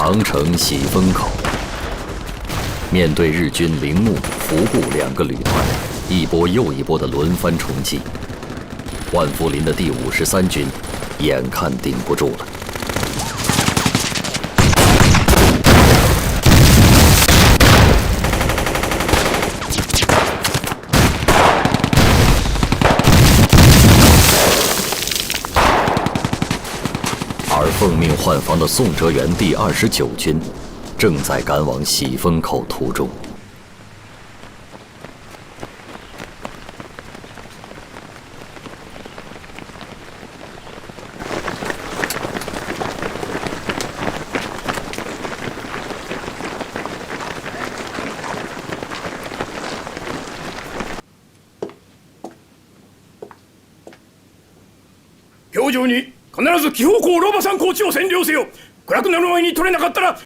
长城喜峰口，面对日军铃木、福固2个旅团，一波又一波的轮番冲击，万福林的第53军眼看顶不住了。而奉命换防的宋哲元第29军，正在赶往喜峰口途中。今日中に必ず気泡港ロバ山高地を占領せよ。暗くなる前に取れなかったら。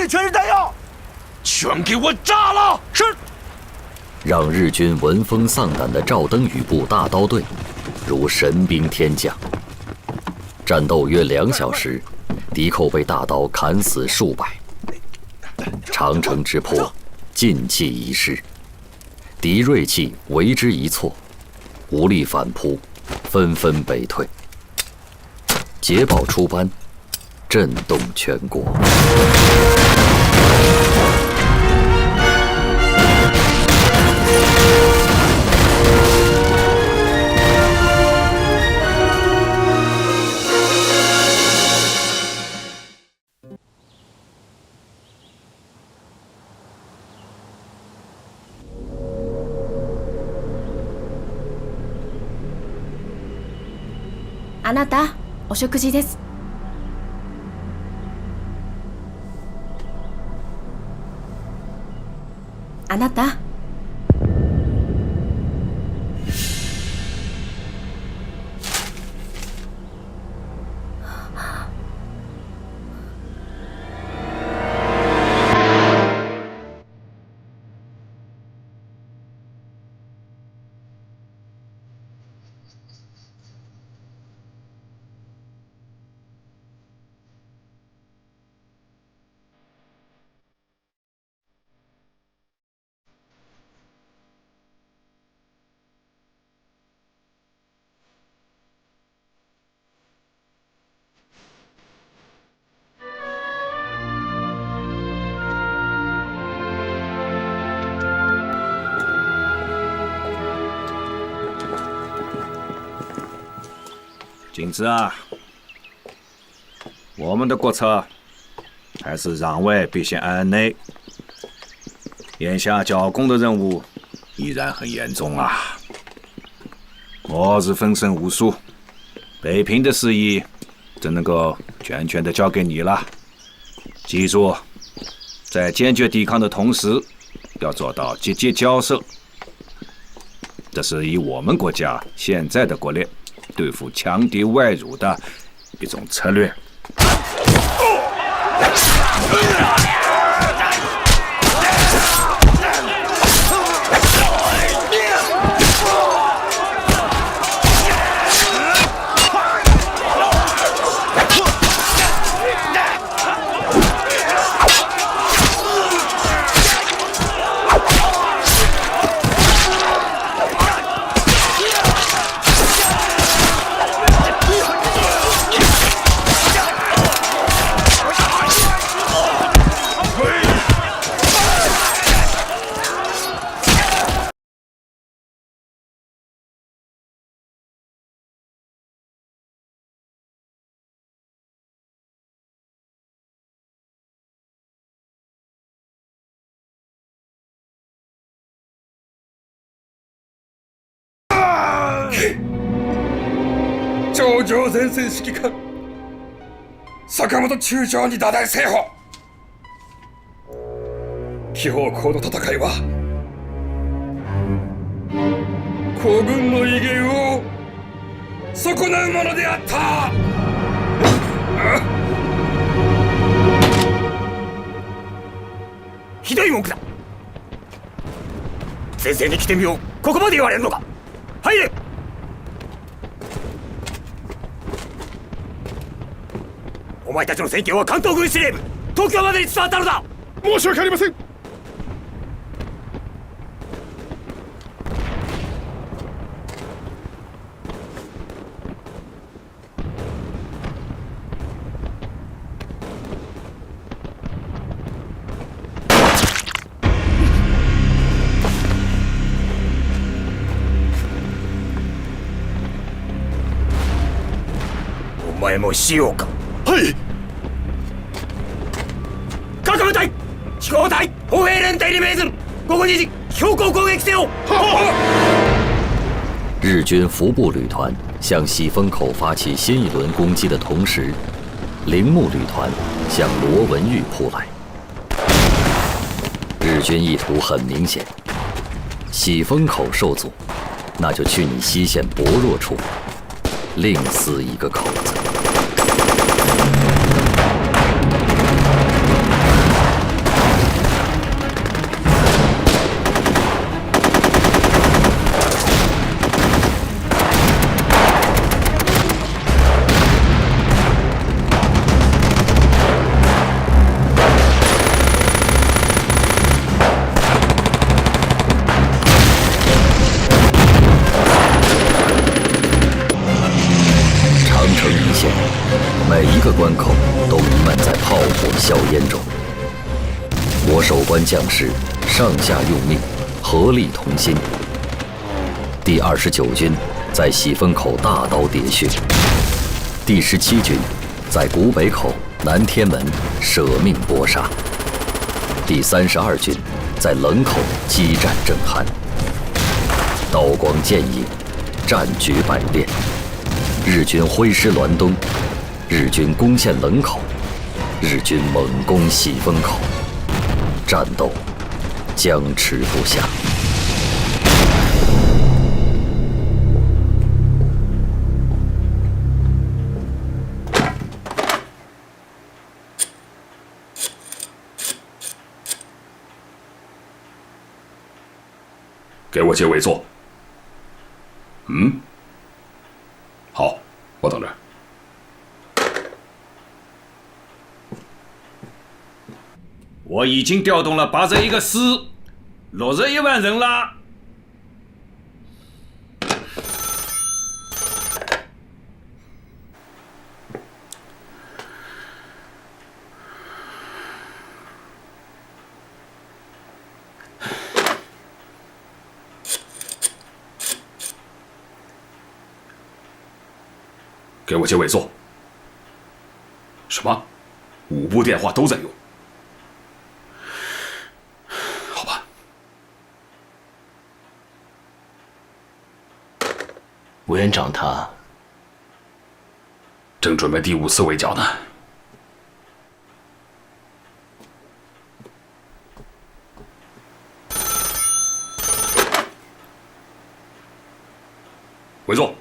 里全是弹药，全给我炸了！是。让日军闻风丧胆的赵登禹部大刀队，如神兵天降。战斗约2小时，敌寇被大刀砍死数百。长城之坡，尽弃一师，敌锐气为之一挫，无力反扑，纷纷北退。捷报出班，震动全国。あなた、お食事です。あなた。景之啊，我们的国策还是让位必先安内。眼下剿共的任务依然很严重啊！我日风声无数，北平的事宜只能够全权的交给你了。记住，在坚决抵抗的同时，要做到积极交涉。这是以我们国家现在的国力对付强敌外辱的一种策略。頂上前線指揮官坂本中将に打大政府。紀方公の戦いは皇軍の威厳を損なうものであった。ひどい文句だ。前線に来てみよう。ここまで言われるのか。入れ。お前たちの戦況は関東軍司令部東京までに伝わったのだ。申し訳ありません。お前もしようか。はい。各部隊、飛行隊、歩兵連隊に命ずる。午後2時、強行攻撃せよ。日军服部旅团向喜峰口发起新一轮攻击的同时，铃木旅团向罗文峪扑来。日军意图很明显，喜峰口受阻，那就去你西线薄弱处另撕一个口子。关口都弥漫在炮火硝烟中。我守关将士上下用命，合力同心。第29军在喜峰口大刀喋血，第17军在古北口南天门舍命搏杀，第32军在冷口激战震撼，刀光剑影，战局百炼。日军挥师滦东，日军攻陷冷口，日军猛攻喜峰口，战斗僵持不下。给我解围坐。好，我等着。我已经调动了81个师，61万人啦。给我接尾座。什么？5部电话都在用。好吧。委员长他正准备第5次围剿呢。委座。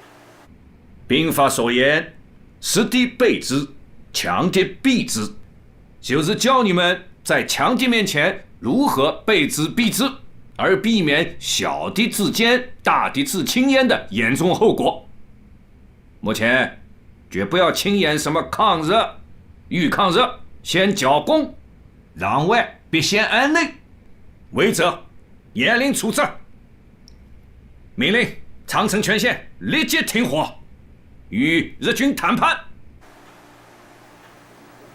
兵法所言，实敌备之，强敌避之，就是教你们在强敌面前如何备之避之，而避免小敌自坚、大敌自轻焉的严重后果。目前绝不要轻言什么抗日，欲抗日先剿攻，攘外必先安内，违者严令处置。命令长城全线立即停火。与日军谈判。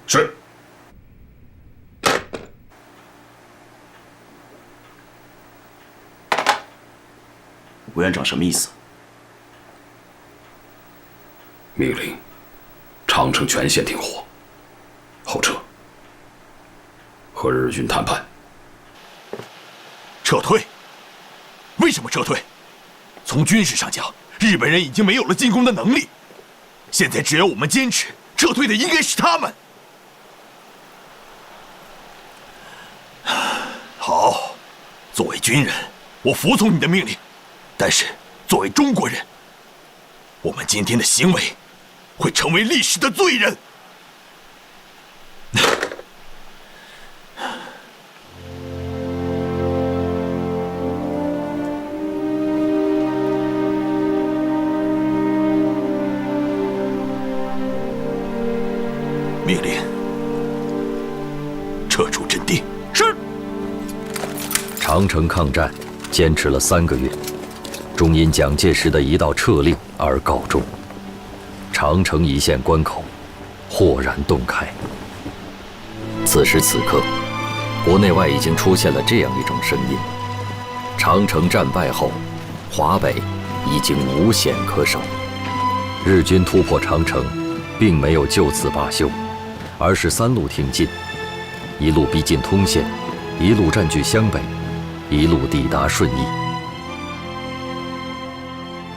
是。委员长什么意思？命令长城全线停火，后撤，和日军谈判。撤退？为什么撤退？从军事上讲，日本人已经没有了进攻的能力。现在只要我们坚持，撤退的应该是他们。好，作为军人，我服从你的命令，但是作为中国人，我们今天的行为会成为历史的罪人。命令，撤出阵地。是。长城抗战坚持了3个月，终因蒋介石的一道撤令而告终。长城一线关口豁然洞开。此时此刻，国内外已经出现了这样一种声音：长城战败后，华北已经无险可守。日军突破长城，并没有就此罢休，而是3路挺进，一路逼近通县，一路占据湘北，一路抵达顺义。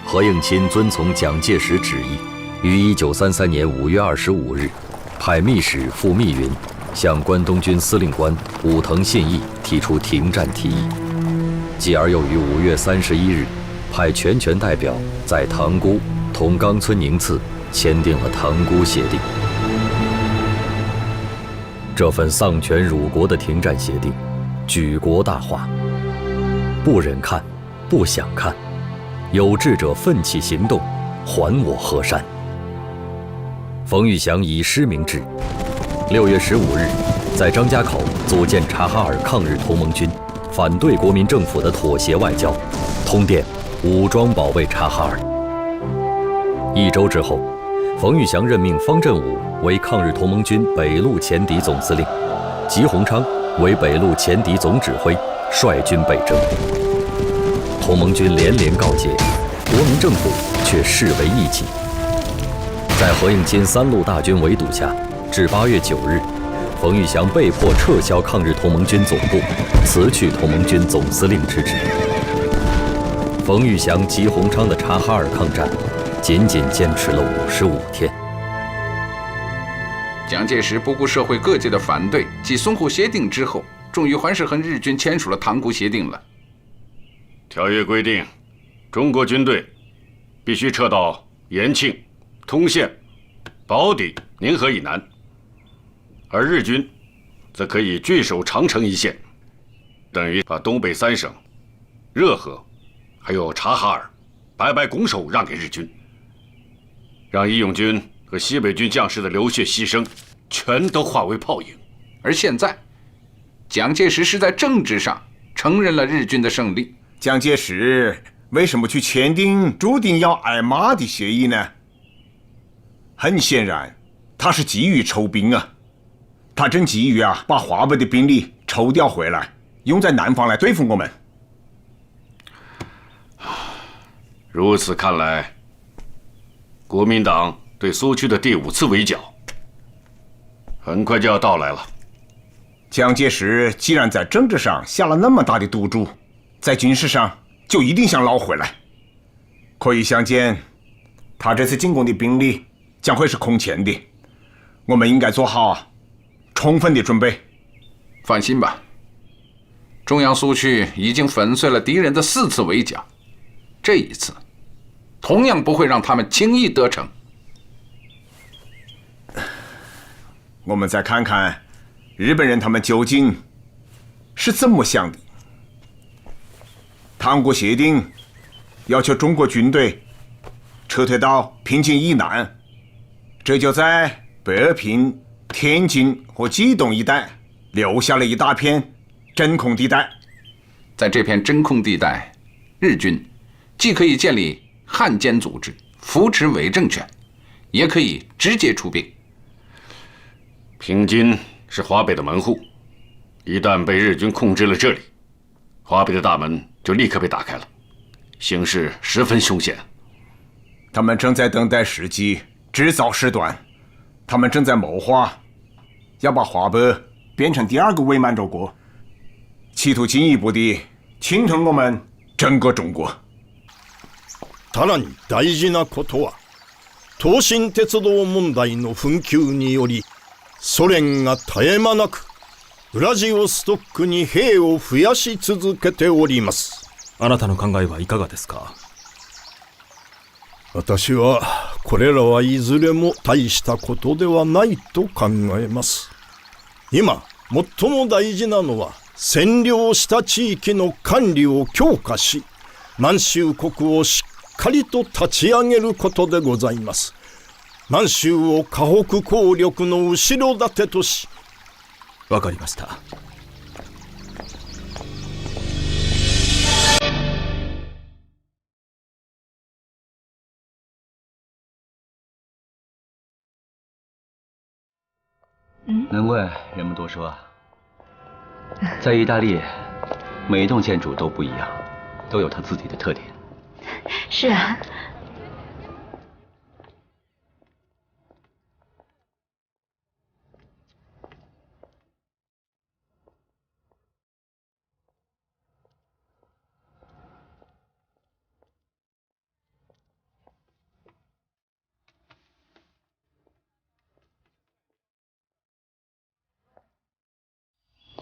何应钦遵从蒋介石旨意，于1933年5月25日，派密使傅密云向关东军司令官武藤信义提出停战提议，继而又于5月31日，派全权代表在塘沽同冈村宁次签订了塘沽协定。这份丧权辱国的停战协定，举国大哗，不忍看，不想看，有志者奋起行动，还我河山。冯玉祥以师明志，6月15日，在张家口组建察哈尔抗日同盟军，反对国民政府的妥协外交，通电武装保卫察哈尔。1周之后，冯玉祥任命方振武为抗日同盟军北路前敌总司令，吉鸿昌为北路前敌总指挥，率军北征。同盟军连连告捷，国民政府却视为异己。在何应钦3路大军围堵下，至8月9日，冯玉祥被迫撤销抗日同盟军总部，辞去同盟军总司令之职。冯玉祥、吉鸿昌的察哈尔抗战仅仅坚持了55天。蒋介石不顾社会各界的反对，继淞沪协定之后，终于还是和日军签署了塘沽协定了。条约规定，中国军队必须撤到延庆、通县、宝坻、宁河以南，而日军则可以据守长城一线，等于把东北3省、热河还有察哈尔白白拱手让给日军，让义勇军和西北军将士的流血牺牲全都化为泡影。而现在，蒋介石是在政治上承认了日军的胜利。蒋介石为什么去签订注定要挨骂的协议呢？很显然，他是急于筹兵啊，他正急于把华北的兵力抽调回来，用在南方来对付我们。如此看来，国民党对苏区的第5次围剿很快就要到来了。蒋介石既然在政治上下了那么大的赌注，在军事上就一定想捞回来。可以想见，他这次进攻的兵力将会是空前的，我们应该做好充分的准备。放心吧，中央苏区已经粉碎了敌人的4次围剿，这一次同样不会让他们轻易得逞。我们再看看日本人他们究竟是怎么想的。塘沽协定要求中国军队撤退到平津以南，这就在北二平、天津和冀东一带留下了一大片真空地带。在这片真空地带，日军既可以建立汉奸组织，扶持伪政权，也可以直接出兵。平津是华北的门户，一旦被日军控制了这里，华北的大门就立刻被打开了，形势十分凶险。他们正在等待时机，制造事端。他们正在谋划要把华北变成第2个伪满洲国，企图进一步地侵吞我们整个中国。さらに大事なことは、東進鉄道問題の紛糾により、ソ連が絶え間なくウラジオストックに兵を増やし続けております。あなたの考えはいかがですか？私はこれらはいずれも大したことではないと考えます。今最も大事なのは占領した地域の管理を強化し、満州国をしっかりと立ち上げることでございます。満州を河北効力の後ろ盾とし。わかりました。难怪人们都说，在意大利，每一栋建筑都不一样，都有它自己的特点。是啊。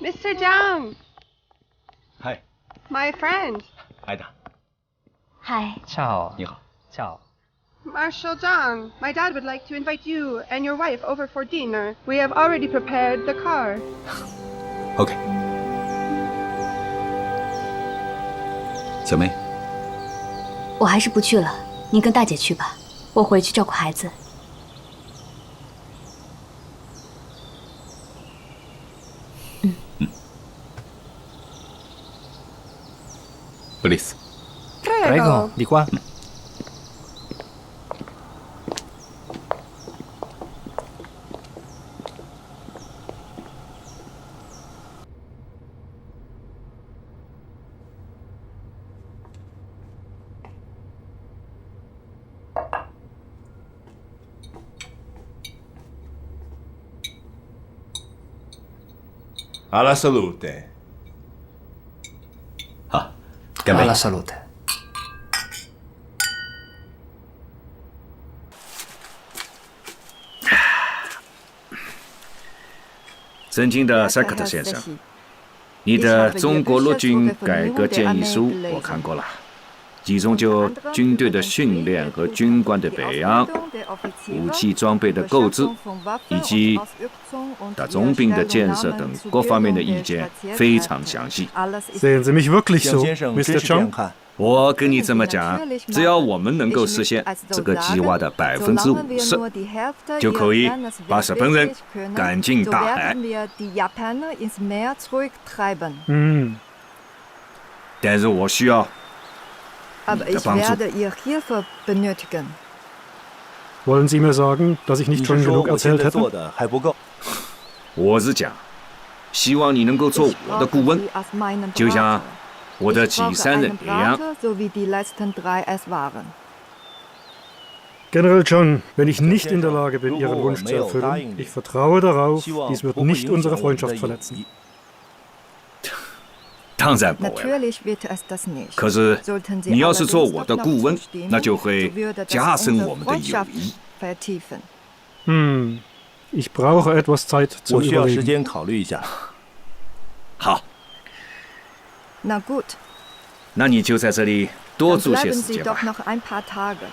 Mr. Zhang. Hi. My friend. Ida. Hi. Ciao. 你好。Ciao. Marshal Zhang, my dad would like to invite you and your wife over for dinner. We have already prepared the car. OK。小梅，我还是不去了，你跟大姐去吧，我回去照顾孩子。Please. Prego, di qua. 阿拉萨鲁的。好，干杯！阿拉萨鲁的。尊敬的塞克特先生，你的中国陆军改革建议书我看过了，其中就军队的训练和军官的培养、武器装备的购置以及大总兵的建设等各方面的意见非常详细。Sehen Sie mich wirklich so, Mr. Chong？我跟你这么讲，只要我们能够实现这个计划的50%，就可以把日本人赶进大海。但是我需要你的帮助。Wollen Sie mir sagen, dass ich nicht schon genug erzählt hätte？我是讲，希望你能够做我的顾问，就像我的几三人一样。General John, wenn ich nicht in der Lage bin, Ihren Wunsch zu erfüllen, ich vertraue darauf, dies wird nicht unsere Freundschaft verletzen. 当然不会了。可是你要是做我的顾问，那就会加深我们的友谊。Ich brauche etwas Zeit zum 我需要时 Überlegen. 间考虑一下。好， Na gut, 那你就在这里多 dann 住些 bleiben 时 Sie 间 doch 吧。 noch ein paar Tage.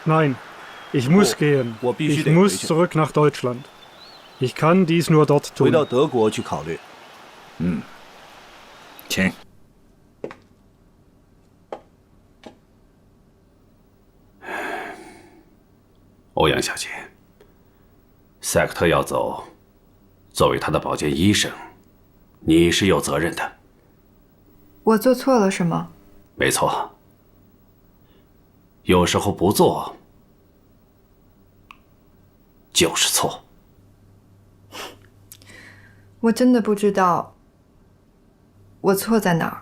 Nein, ich muss gehen. Ich muss zurück nach Deutschland. Ich kann dies nur dort 回到 tun. 德国去考虑。请。欧阳小姐，塞克特要走，作为他的保健医生，你是有责任的。我做错了什么？没错，有时候不做就是错。我真的不知道我错在哪儿。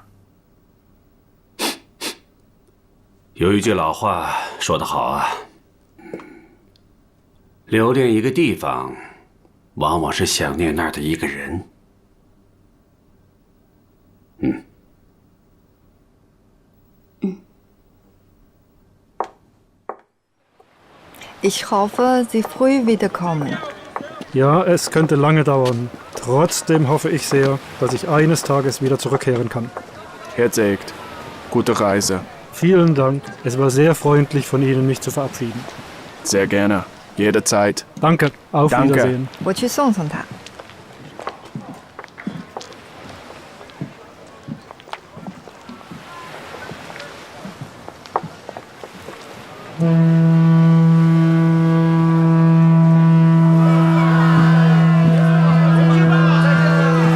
有一句老话说得好啊，留恋一个地方，往往是想念那儿的一个人。Ich hoffe, Sie früh wiederkommen. Ja, es könnte lange dauern. Trotzdem hoffe ich sehr, dass ich eines Tages wieder zurückkehren kann. Herr Segt, gute Reise. Vielen Dank. Es war sehr freundlich von Ihnen, mich zu verabschieden. Sehr gerne. Jederzeit. Danke. Auf Danke. Wiedersehen. 我去送送他。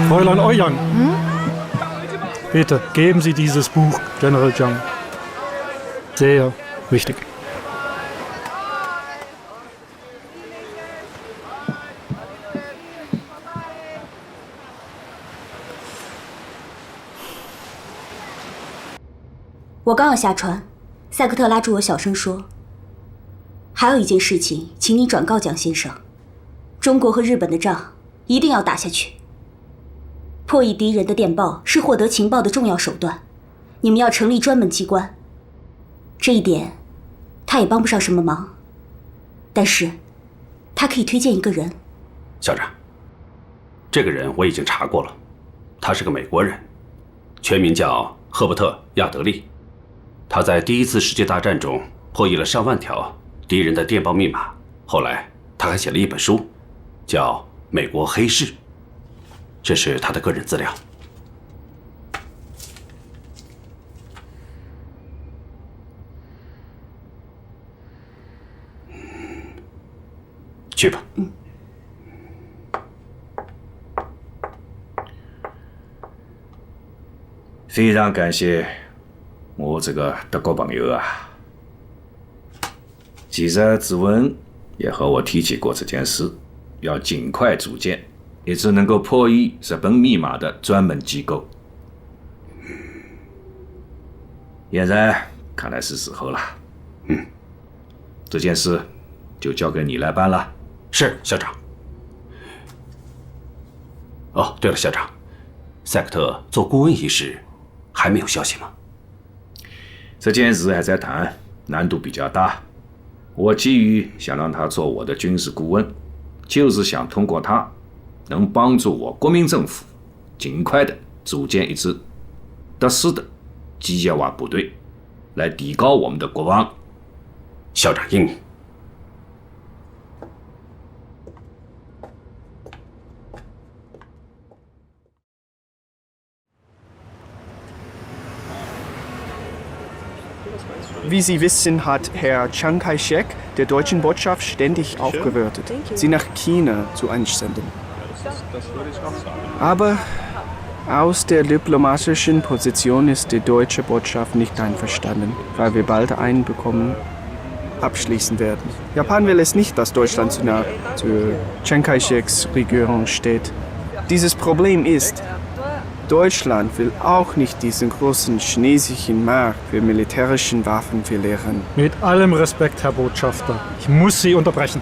Fräulein Ouyang. Bitte, geben Sie dieses Buch General Zhang. Sehr wichtig. “我刚要下船，塞克特拉住我，小声说：“还有一件事情，请你转告蒋先生，中国和日本的仗一定要打下去。破译敌人的电报是获得情报的重要手段，你们要成立专门机关。这一点，他也帮不上什么忙，但是，他可以推荐一个人。”校长，这个人我已经查过了，他是个美国人，全名叫赫伯特·亚德利。他在第一次世界大战中破译了上万条敌人的电报密码，后来他还写了一本书，叫《美国黑市》，这是他的个人资料。去吧。非常感谢我这个德国朋友啊。其实子文也和我提起过这件事，要尽快组建一支能够破译日本密码的专门机构。现在看来是时候了。这件事就交给你来办了。是，校长。哦，对了，校长，赛克特做顾问一事还没有消息吗？这件事还在谈，难度比较大。我急于想让他做我的军事顾问，就是想通过他能帮助我国民政府尽快的组建一支得势的机械化部队，来提高我们的国防。校长英明。Wie Sie wissen, hat Herr Chiang Kai-shek der deutschen Botschaft ständig aufgewertet, sie nach China zu entsenden. Aber aus der diplomatischen Position ist die deutsche Botschaft nicht einverstanden, weil wir bald ein Abkommen abschließen werden. Japan will es nicht, dass Deutschland zu nah zu Chiang Kai-sheks Regierung steht. Dieses Problem ist, Deutschland will auch nicht diesen großen chinesischen Markt für militärische Waffen verlieren. Mit allem Respekt, Herr Botschafter, ich muss Sie unterbrechen.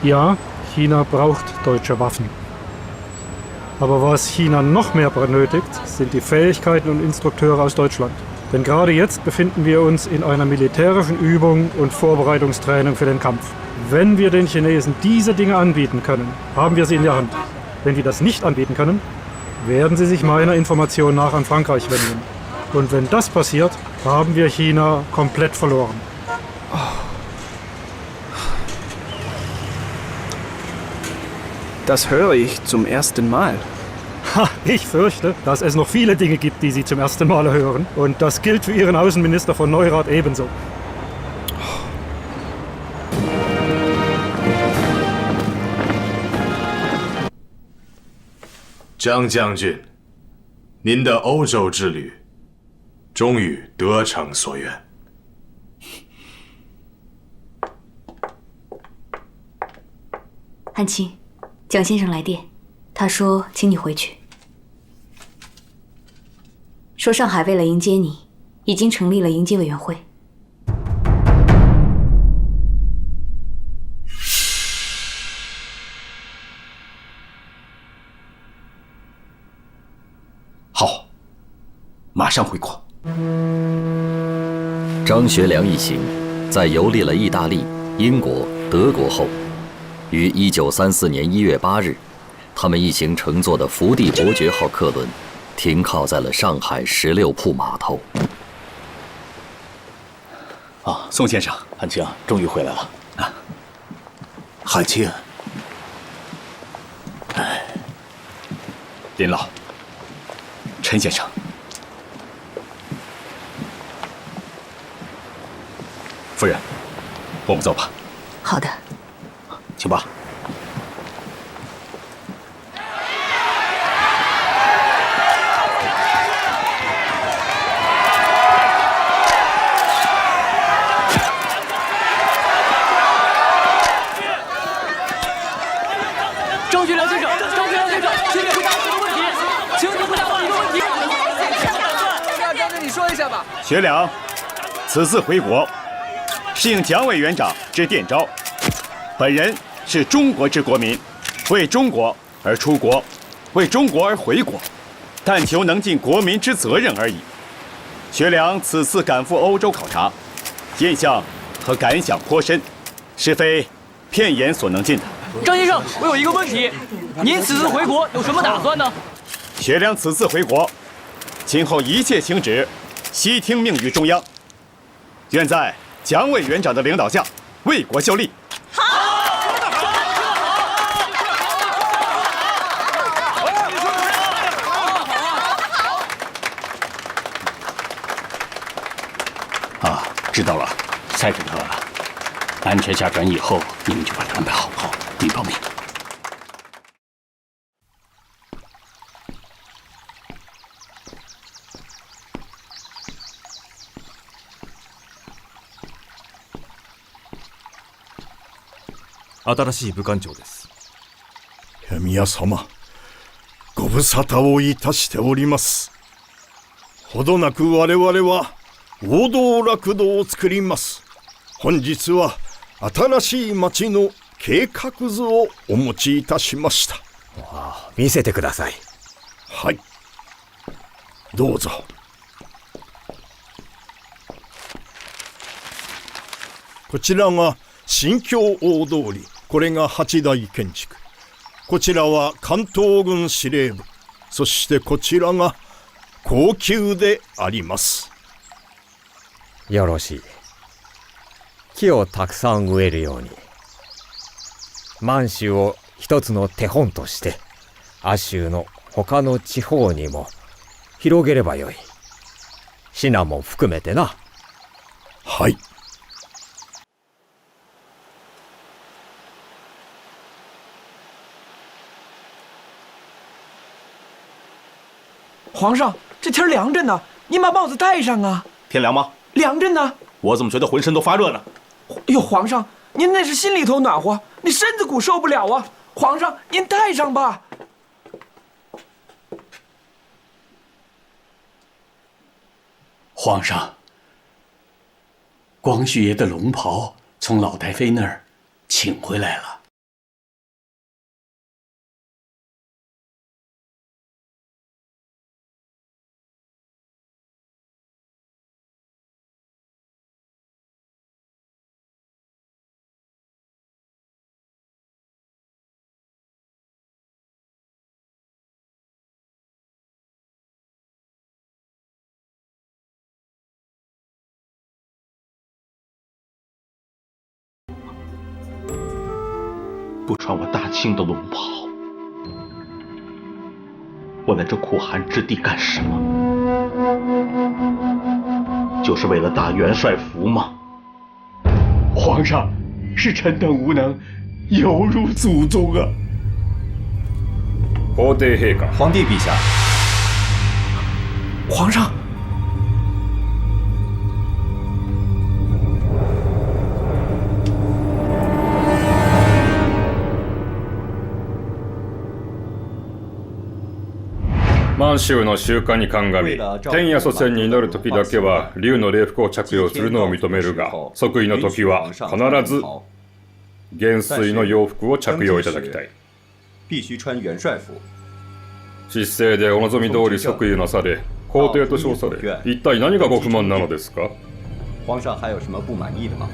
Ja, China braucht deutsche Waffen. Aber was China noch mehr benötigt, sind die Fähigkeiten und Instrukteure aus Deutschland. Denn gerade jetzt befinden wir uns in einer militärischen Übung und Vorbereitungstraining für den Kampf. Wenn wir den Chinesen diese Dinge anbieten können, haben wir sie in der Hand. Wenn wir das nicht anbieten können, werden sie sich meiner Information nach an Frankreich wenden. Und wenn das passiert, haben wir China komplett verloren. Das höre ich zum ersten Mal. Ha, ich fürchte, dass es noch viele Dinge gibt, die Sie zum ersten Mal hören. Und das gilt für Ihren Außenminister von Neurath ebenso.张将军，您的欧洲之旅终于得偿所愿。汉卿，蒋先生来电，他说请你回去，说上海为了迎接你，已经成立了迎接委员会。好，马上回国。张学良一行在游历了意大利、英国、德国后，于1934年1月8日，他们一行乘坐的福地伯爵号客轮停靠在了上海16铺码头。啊，宋先生，汉卿终于回来了啊！汉卿，林老，陈先生，夫人，我们走吧。好的，请吧。张学良先生，张学良先生，请你回答我一个问题，请你回答我一个问题。张经理说一下吧。学良，此次回国，是应蒋委员长之电召。本人是中国之国民，为中国而出国，为中国而回国，但求能尽国民之责任而已。学良此次赶赴欧洲考察，印象和感想颇深，实非片言所能尽的。张先生，我有一个问题，您此次回国有什么打算呢？学良此次回国，今后一切请旨，悉听命于中央，愿在蒋委员长的领导下，为国效力。啊，知道了，赛克特，安全下船以后，你们就把它安排好。好，您保密。新しい武官長です。宮様、ご無沙汰をいたしております。ほどなく我々は王道楽土を作ります。本日は新しい町の計画図をお持ちいたしました。見せてください。はい。どうぞ。こちらが新京大通り、これが八大建築。こちらは関東軍司令部、そしてこちらが後宮であります。よろしい。木をたくさん植えるように。満州を一つの手本として、亜州の他の地方にも広げればよい。シナも含めてな。はい。皇上，这天凉着呢，您把帽子戴上啊！天凉吗？凉着呢。我怎么觉得浑身都发热呢？哎呦，皇上，您那是心里头暖和，你身子骨受不了啊！皇上，您戴上吧。皇上，光绪爷的龙袍从老太妃那儿请回来了。不穿我大清的龙袍，我来这苦寒之地干什么？就是为了大元帅府吗？皇上，是臣等无能，有辱祖宗啊！皇帝陛下，皇帝陛下，皇上。満州の習慣に鑑み、天や祖先に祈る時だけは竜の礼服を着用するのを認めるが、即位の時は必ず元帥の洋服を着用いただきたい。必須穿元帥服。失政でお望み通り即位なされ、皇帝と称され、一体何がご不満なのですか？皇上还有什么不满意的吗？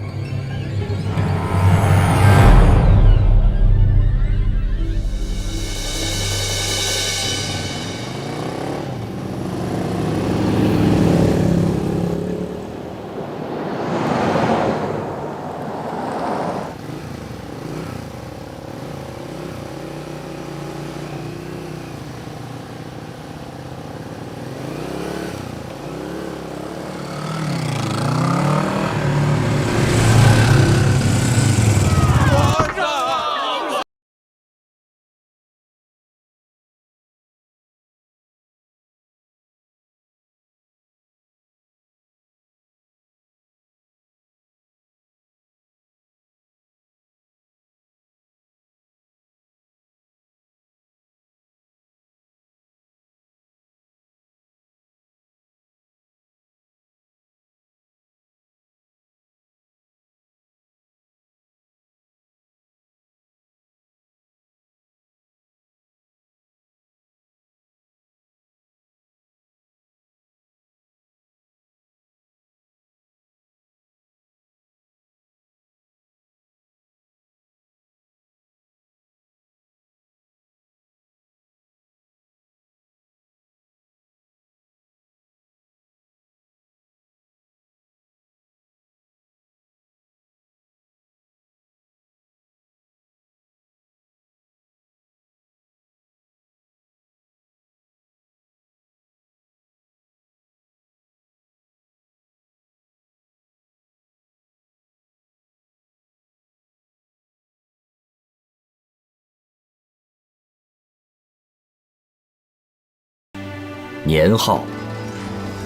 年号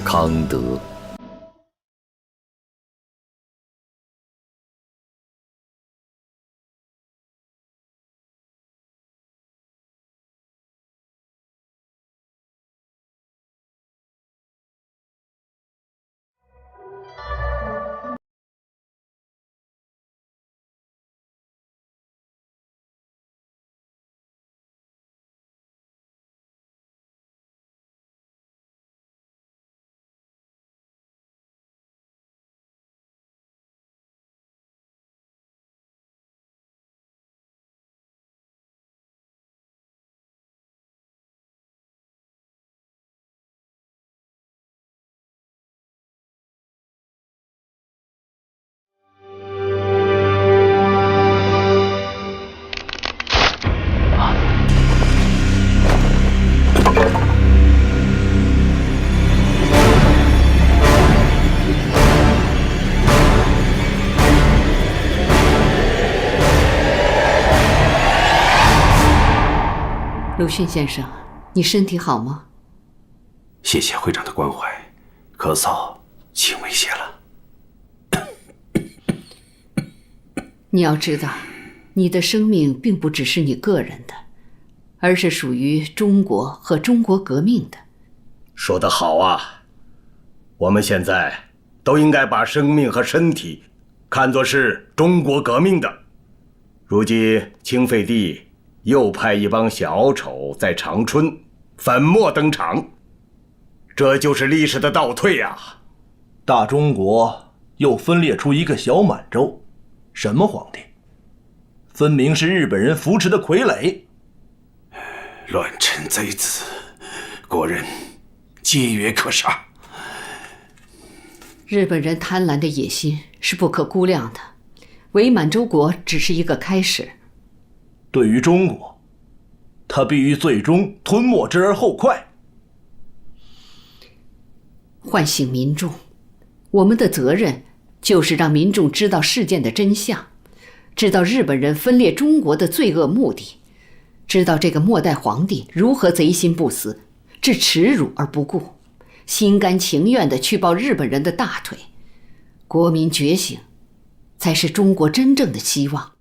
康德。鲁迅先生，你身体好吗？谢谢会长的关怀，咳嗽轻微些了。你要知道，你的生命并不只是你个人的，而是属于中国和中国革命的。说得好啊！我们现在都应该把生命和身体看作是中国革命的。如今清废帝又派一帮小丑在长春粉墨登场，这就是历史的倒退啊！大中国又分裂出一个小满洲，什么皇帝？分明是日本人扶持的傀儡。乱臣贼子，国人皆曰可杀。日本人贪婪的野心是不可估量的，伪满洲国只是一个开始。对于中国，他必于最终吞没之而后快。唤醒民众，我们的责任就是让民众知道事件的真相，知道日本人分裂中国的罪恶目的，知道这个末代皇帝如何贼心不死，置耻辱而不顾，心甘情愿地去抱日本人的大腿。国民觉醒，才是中国真正的希望。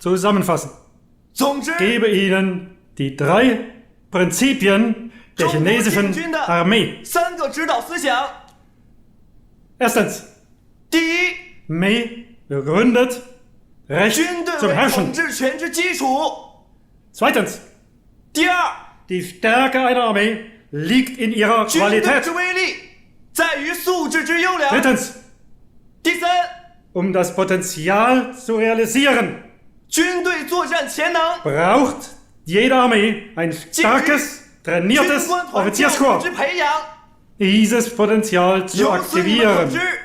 Zusammenfassen. Gebe Ihnen die 3 Prinzipien der chinesischen Armee. 3个指导思想。Erstens. 第一 Armee begründet Recht 军队 zum 为 Herrschen. 统治权之基础。 Zweitens. 第二 Die Stärke einer Armee liegt in ihrer 军队 Qualität. 之威力在于素质之优良。 Drittens. 第三 das Potenzial zu realisieren, 军队作战潜能 braucht jede Armee ein starkes, trainiertes 军官团教育 Offizierskorps. 之培养。 Dieses Potenzial zu 由此你们 aktivieren 统治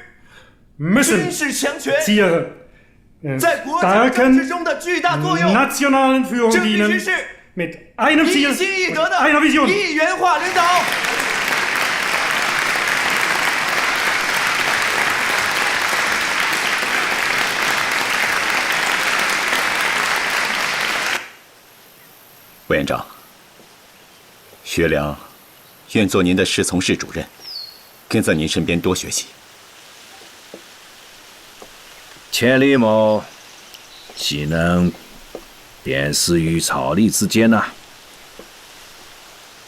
müssen 军事强权 Offiziere 在国家政治 starken 中的巨大作用。 nationalen Führung 这必须 dienen 是 mit einem 一 Ziel 心一 und 德的 einer Vision. 一元化领导。委员长，学良愿做您的侍从室主任，跟在您身边多学习。千里目，岂能便施于草芥之间呢？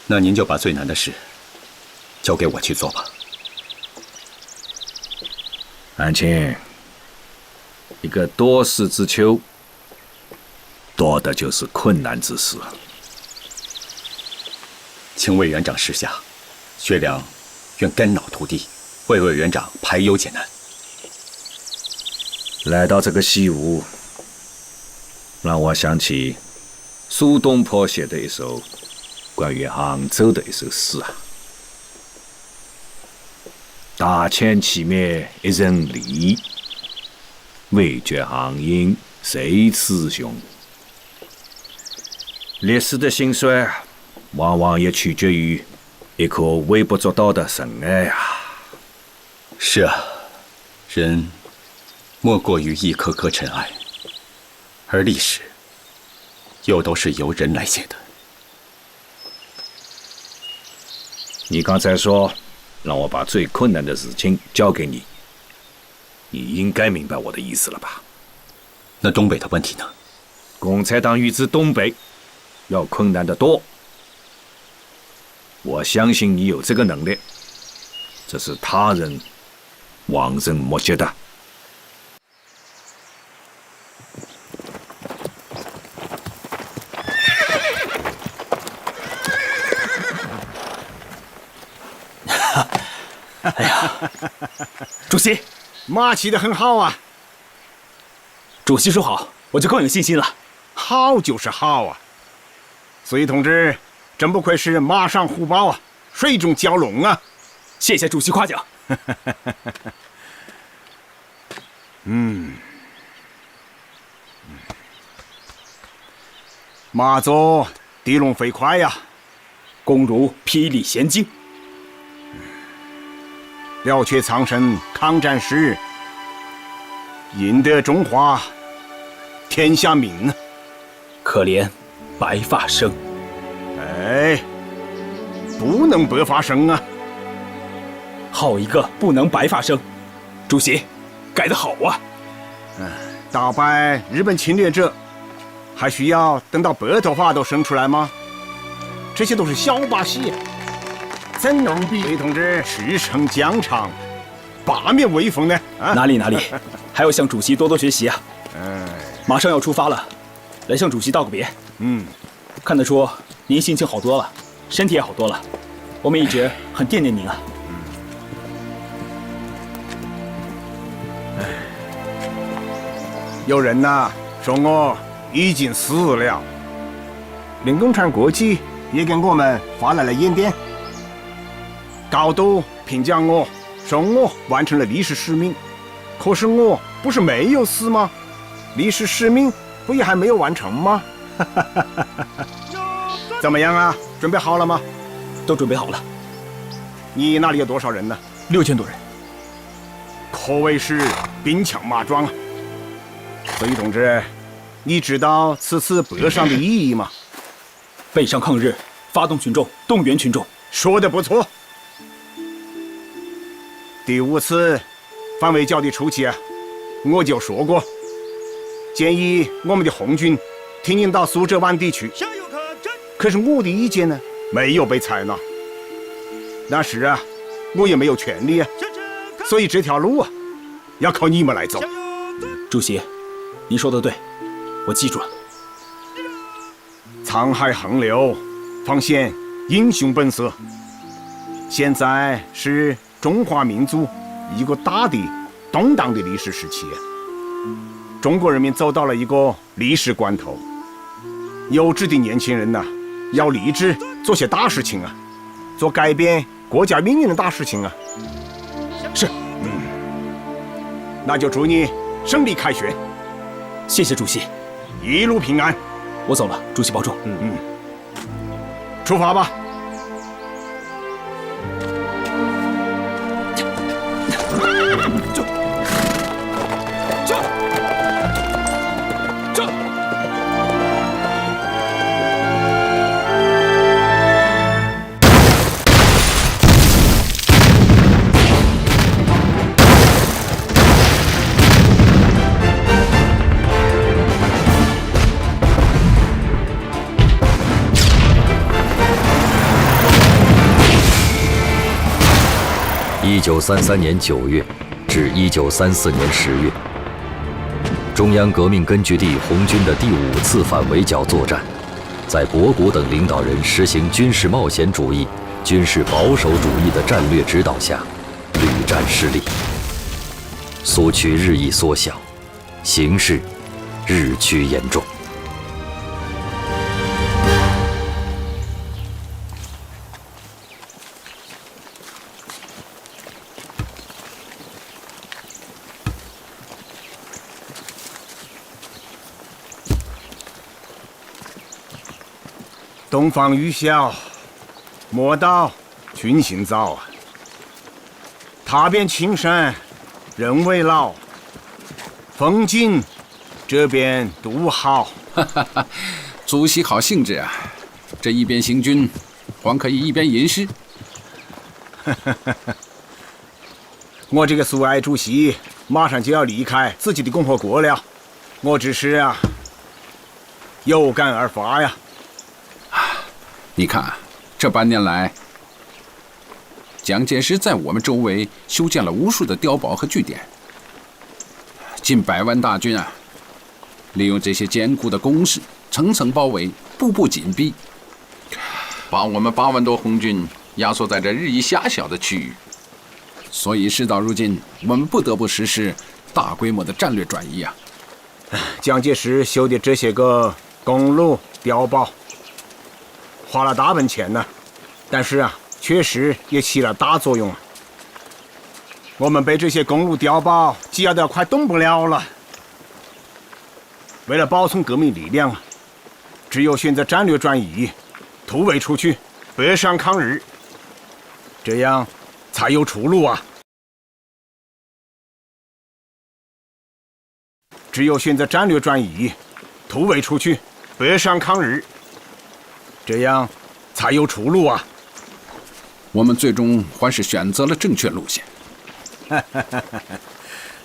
那您就把最难的事交给我去做吧。安庆，一个多事之秋，多的就是困难之事。请委员长示下，学良愿肝脑涂地，为委员长排忧解难。来到这个西吴，让我想起苏东坡写的一首关于杭州的一首诗啊：大千起灭一人离，未觉杭阴谁雌雄。历史的兴衰，往往也取决于一颗微不足道的尘埃啊。是啊，人莫过于一颗颗尘埃，而历史又都是由人来写的。你刚才说让我把最困难的事情交给你，你应该明白我的意思了吧？那东北的问题呢？共产党与之东北要困难得多。我相信你有这个能力，这是他人望尘莫及的。哎呀，主席，马骑得很好啊！主席说好，我就更有信心了。好就是好啊！隋同志真不愧是马上虎豹啊，水中蛟龙啊！谢谢主席夸奖。马祖地龙飞快呀，公如霹雳弦惊。了却苍生抗战时，赢得中华天下民啊！可怜白发生。哎，不能白发生啊！好一个不能白发生！主席，改得好啊！打败日本侵略者，还需要等到白头发都生出来吗？这些都是小把戏。怎能比隋同志驰骋疆场，八面威风呢？啊，哪里，还要向主席多多学习啊！马上要出发了，来向主席道个别。看得出您心情好多了，身体也好多了，我们一直很惦念您啊。有人呐说我已经死了，连共产国际也给我们发来了唁电，高度评价我，说我完成了历史使命。可是我不是没有死吗？历史使命不也还没有完成吗？怎么样啊？准备好了吗？都准备好了。你那里有多少人呢？6000多人，可谓是兵强马壮啊！隋同志，你知道此次北上的意义吗？北上抗日，发动群众，动员群众。说得不错。第5次反围剿的初期啊，我就说过，建议我们的红军挺进到苏浙皖地区。可是我的意见呢，没有被采纳。那时啊，我也没有权利啊，所以这条路啊，要靠你们来走。主席，您说的对，我记住了。沧海横流，方显英雄本色。现在是中华民族一个大的动荡的历史时期，中国人民走到了一个历史关头。有志的年轻人呐，要立志做些大事情啊，做改变国家命运的大事情啊。是，那就祝你胜利凯旋。谢谢主席，一路平安。我走了，主席保重。出发吧。1933年9月至1934年10月，中央革命根据地红军的第5次反围剿作战，在博古等领导人实行军事冒险主义、军事保守主义的战略指导下，屡战失利，苏区日益缩小，形势日趋严重。东方欲晓，莫道君行早啊！踏遍青山人未老，风景这边独好。主席好兴致啊！这一边行军，还可以一边吟诗。我这个苏埃主席马上就要离开自己的共和国了，我只是啊有感而发呀。你看，这半年来，蒋介石在我们周围修建了无数的碉堡和据点，近100万大军啊，利用这些坚固的工事，层层包围，步步紧逼，把我们8万多红军压缩在这日益狭小的区域。所以事到如今，我们不得不实施大规模的战略转移啊。蒋介石修的这些个公路碉堡，花了大本钱呢，但是啊，确实也起了大作用。我们被这些公路碉堡挤压得快动不了了。为了保存革命力量啊，只有选择战略转移，突围出去，北上抗日，这样才有出路啊！只有选择战略转移，突围出去，北上抗日，这样才有出路啊！我们最终还是选择了正确路线。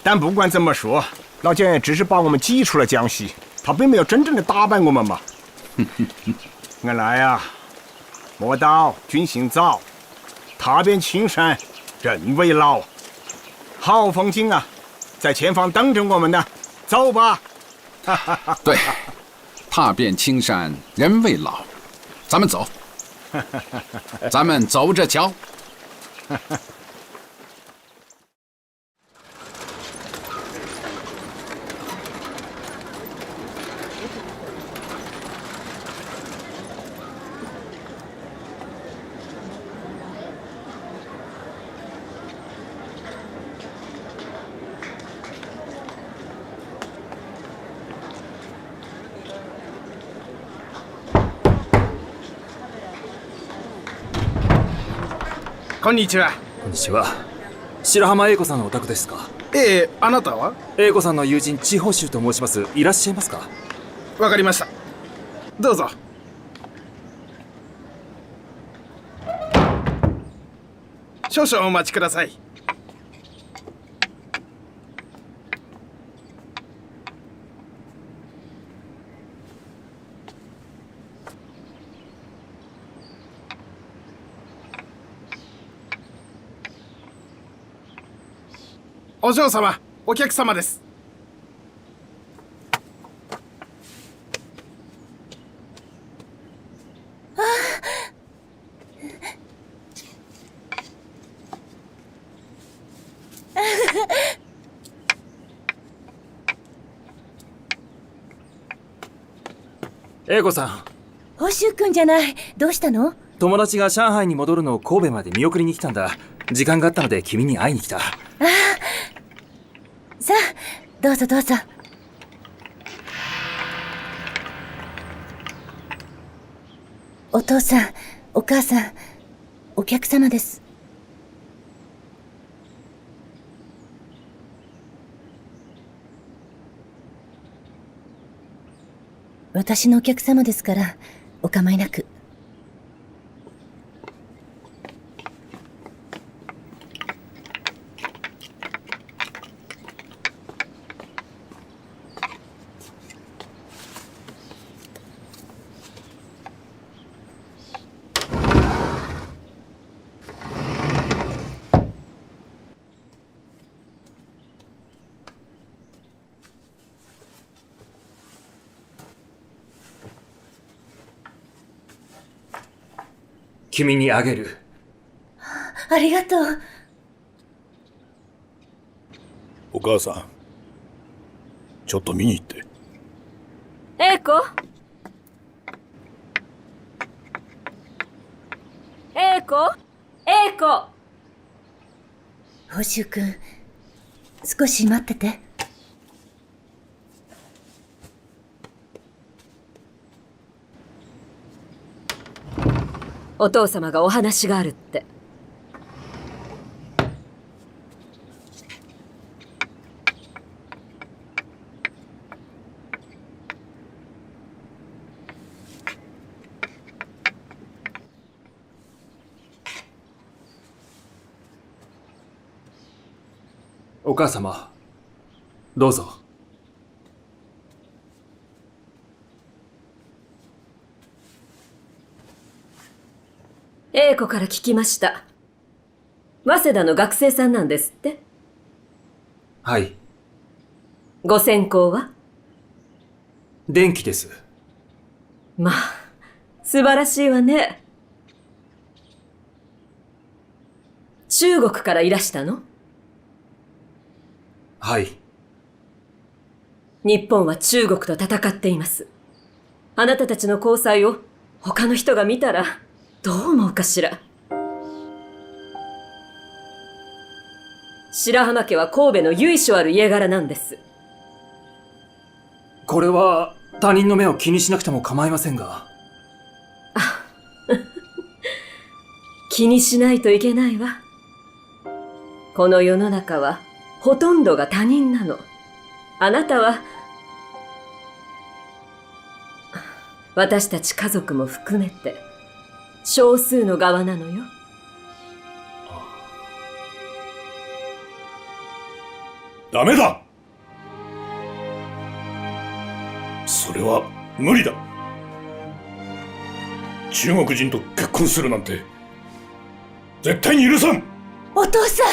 但不管怎么说，老蒋也只是把我们挤出了江西，他并没有真正的打败我们嘛。原来啊，磨刀军行早，踏遍青山人未老。好风景啊，在前方等着我们呢，走吧。对，踏遍青山人未老，咱们走，咱们走着瞧。こんにちは。こんにちは。白浜英子さんのお宅ですか？ええ、あなたは？英子さんの友人地方衆と申します。いらっしゃいますか？わかりました。どうぞ。少々お待ちください。お嬢様、お客様です。英子さん。星くんじゃない。どうしたの？友達が上海に戻るのを神戸まで見送りに来たんだ。時間があったので君に会いに来た。ああ。さあ、どうぞどうぞ。お父さん、お母さん、お客様です。私のお客様ですから、お構いなく。君にあげる。ありがとう。お母さん、ちょっと見に行って。英子。英子。英子。星くん、少し待ってて。お父様がお話があるって。お母様、どうぞ。英子から聞きました。早稲田の学生さんなんですって？はい。ご専攻は？電気です。まあ、素晴らしいわね。中国からいらしたの？はい。日本は中国と戦っています。あなたたちの交際を他の人が見たらどう思うかしら。白浜家は神戸の由緒ある家柄なんです。これは他人の目を気にしなくても構いませんが。気にしないといけないわ。この世の中はほとんどが他人なの。あなたは私たち家族も含めて少数の側なのよ。ダメだ。それは無理だ。中国人と結婚するなんて絶対に許さん。お父さん、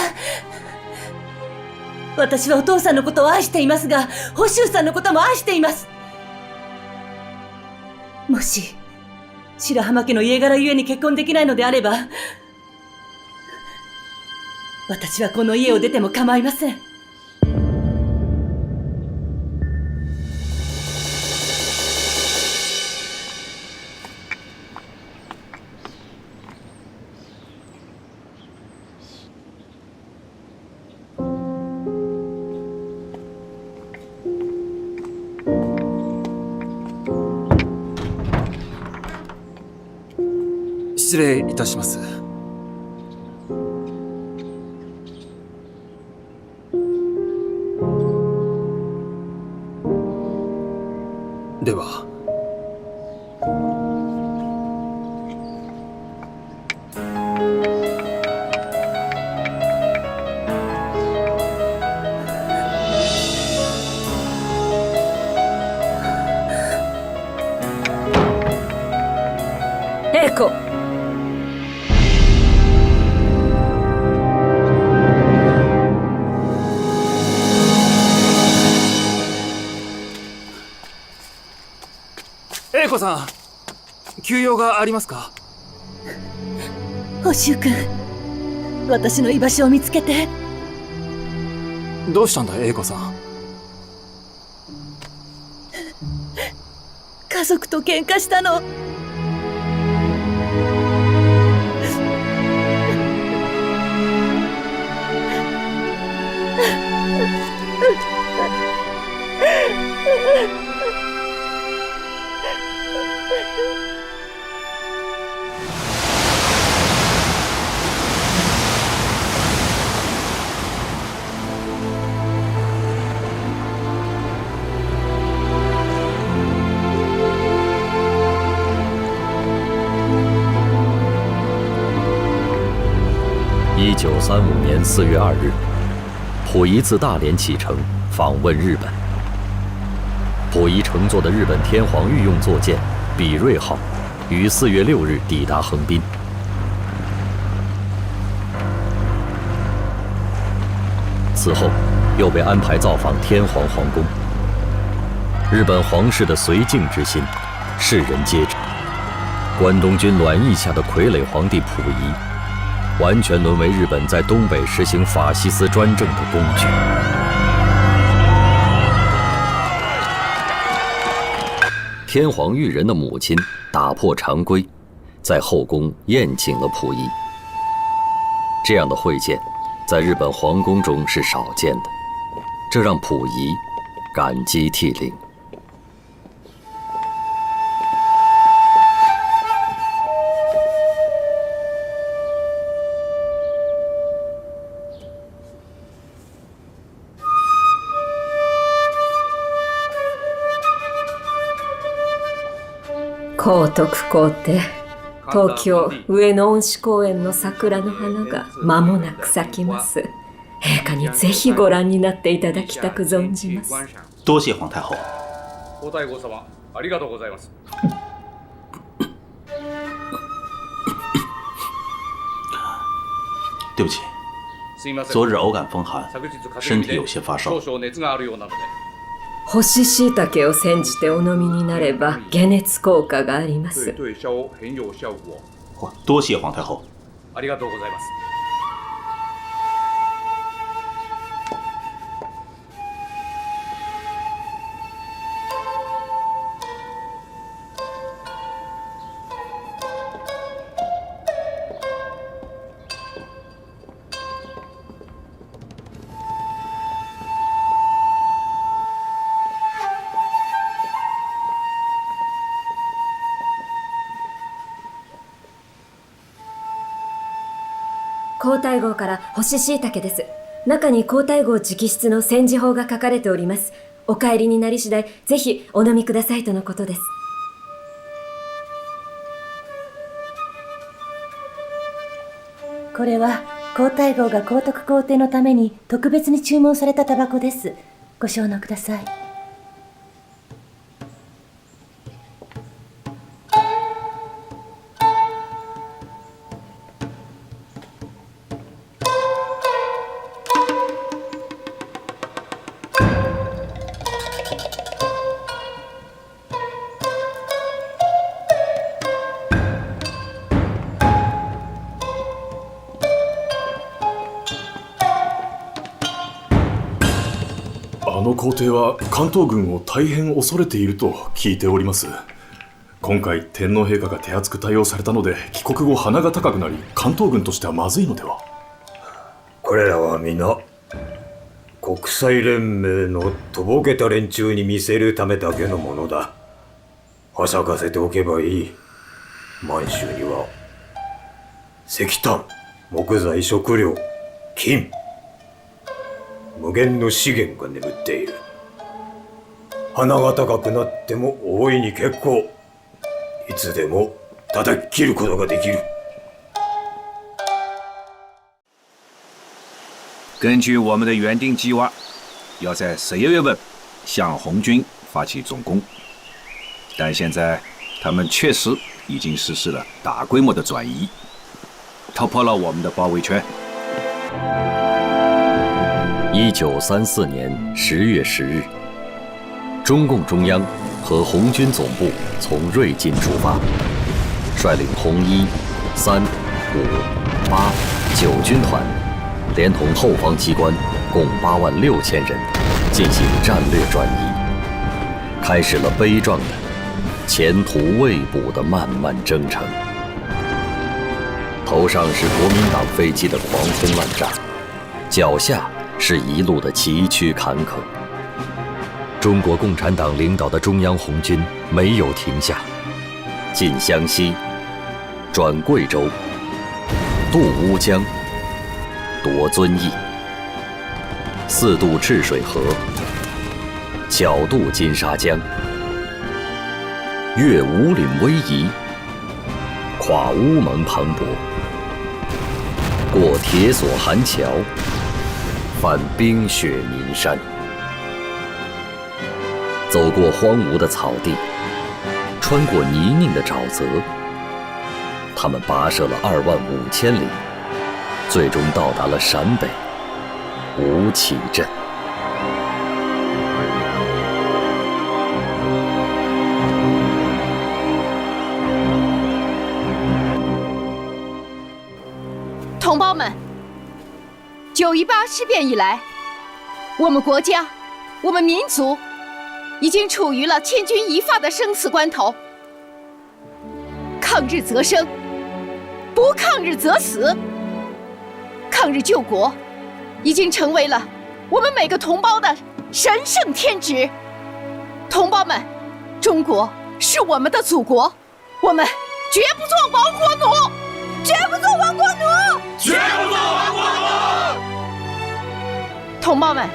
私はお父さんのことを愛していますが、保州さんのことも愛しています。もし白浜家の家柄ゆえに結婚できないのであれば、私はこの家を出ても構いません。失礼いたします。では。英子。英子さん、急用がありますか？保州君、私の居場所を見つけて。どうしたんだ、英子さん。家族と喧嘩したの。1935年4月2日，溥仪自大连启程访问日本。溥仪乘坐的日本天皇御用座舰“比瑞号”于4月6日抵达横滨。此后，又被安排造访天皇皇宫。日本皇室的绥靖之心，世人皆知。关东军卵意下的傀儡皇帝溥仪，完全沦为日本在东北实行法西斯专政的工具。天皇裕仁的母亲打破常规，在后宫宴请了溥仪。这样的会见，在日本皇宫中是少见的，这让溥仪感激涕零。皇徳皇帝、東京上野恩賜公園の桜の花が間もなく咲きます。陛下にぜひご覧になっていただきたく存じます。多謝皇太后。皇太后様、ありがとうございます。对不起，昨日偶感风寒，身体有些发烧。干し椎茸を煎じてお飲みになれば解熱効果があります。多謝皇太后。ありがとうございます。皇太后から干し椎茸です。中に皇太后直筆の煎じ法が書かれております。お帰りになり次第、ぜひお飲みくださいとのことです。これは皇太后が皇徳皇帝のために特別に注文されたタバコです。ご承納ください。あの皇帝は関東軍を大変恐れていると聞いております。今回天皇陛下が手厚く対応されたので、帰国後鼻が高くなり関東軍としてはまずいのでは。これらは皆国際連盟のとぼけた連中に見せるためだけのものだ。はしゃかせておけばいい。満州には石炭、木材、食料、金、無限の資源が眠っている。鼻が高くなっても大いに結構。いつでも叩き切ることができる。根据我们的原定计划，要在11月份向红军发起总攻，但现在他们确实已经实施了大规模的转移，突破了我们的包围圈。1934年10月10日，中共中央和红军总部从瑞金出发，率领红1、3、5、8、9军团，连同后方机关共86000人，进行战略转移，开始了悲壮的前途未卜的漫漫征程。头上是国民党飞机的狂轰滥炸，脚下是一路的崎岖坎坷。中国共产党领导的中央红军没有停下，进湘西，转贵州，渡乌江，夺遵义，4渡赤水河，巧渡金沙江，越五岭逶迤，跨乌蒙磅礴，过铁索寒桥，翻冰雪岷山，走过荒芜的草地，穿过泥泞的沼泽，他们跋涉了25000里，最终到达了陕北吴起镇。同胞们，9·18事变以来，我们国家、我们民族已经处于了千钧一发的生死关头。抗日则生，不抗日则死。抗日救国已经成为了我们每个同胞的神圣天职。同胞们，中国是我们的祖国，我们绝不做亡国奴，绝不做亡国奴，绝不做亡国奴。同胞们，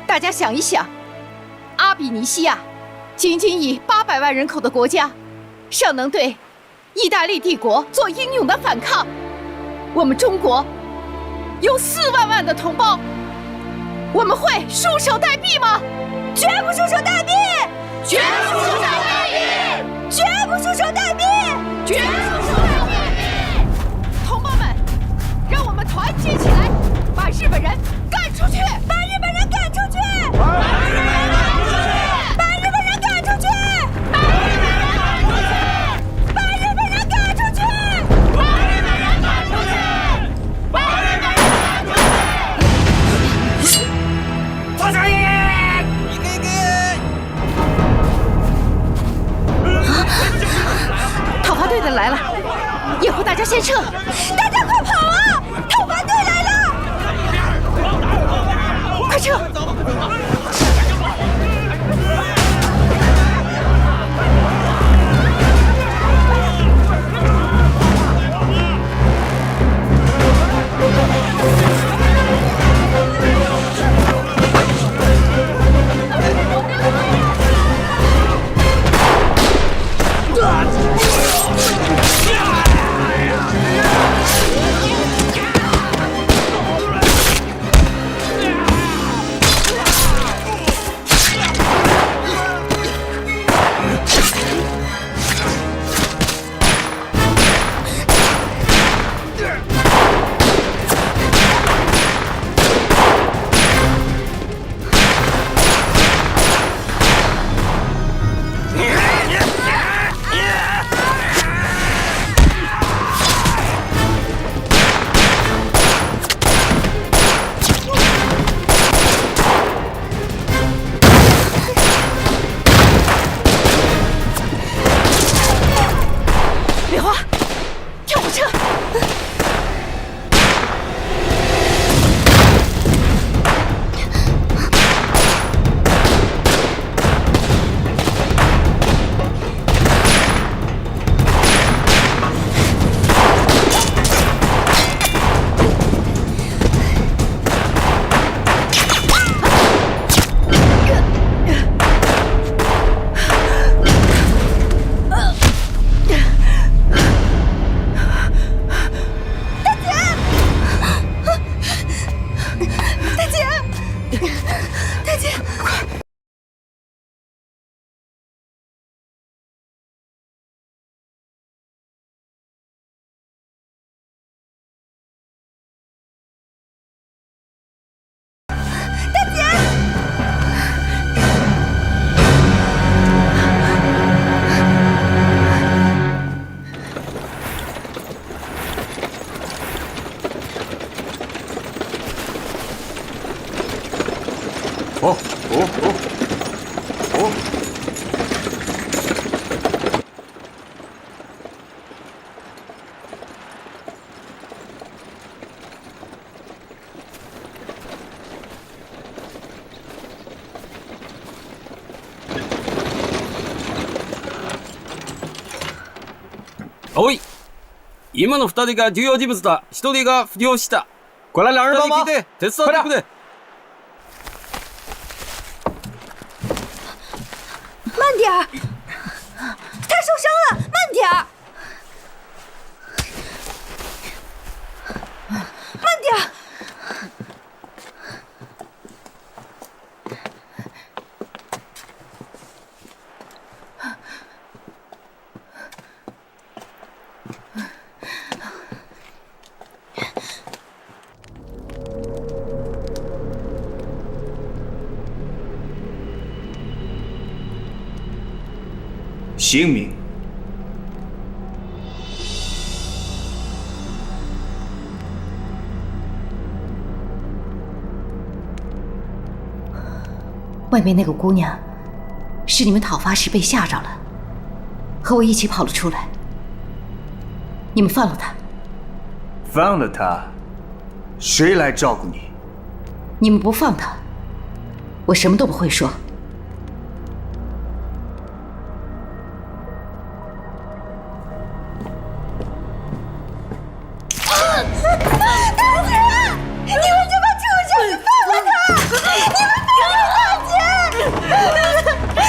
大家想一想，阿比尼西亚仅仅以800万人口的国家，尚能对意大利帝国做英勇的反抗。我们中国有4万万的同胞，我们会束手待毙吗？绝不束手待毙！绝不束手待毙！绝不束手待毙！绝不束手待毙！同胞们，让我们团结起来，把日本人赶出去！把日本人赶出去！把日本人赶出去！把日本人赶出去！把日本人赶出去！把日本人赶出去！把日本人赶出去！把日本人赶出去！发财！一个一个！讨伐队的来了，掩护大家先撤！大家快跑啊！讨伐队来了！快撤！おい、今の2人が重要人物だ。1人が不良した。过来，两人帮忙，手伝ってくれ。慢点儿，他受伤了，慢点儿，慢点儿。姓名。外面那个姑娘，是你们讨伐时被吓着了，和我一起跑了出来。你们放了她。放了她，谁来照顾你？你们不放她，我什么都不会说。大姐，你们这帮畜生，放了他！你们放了大姐！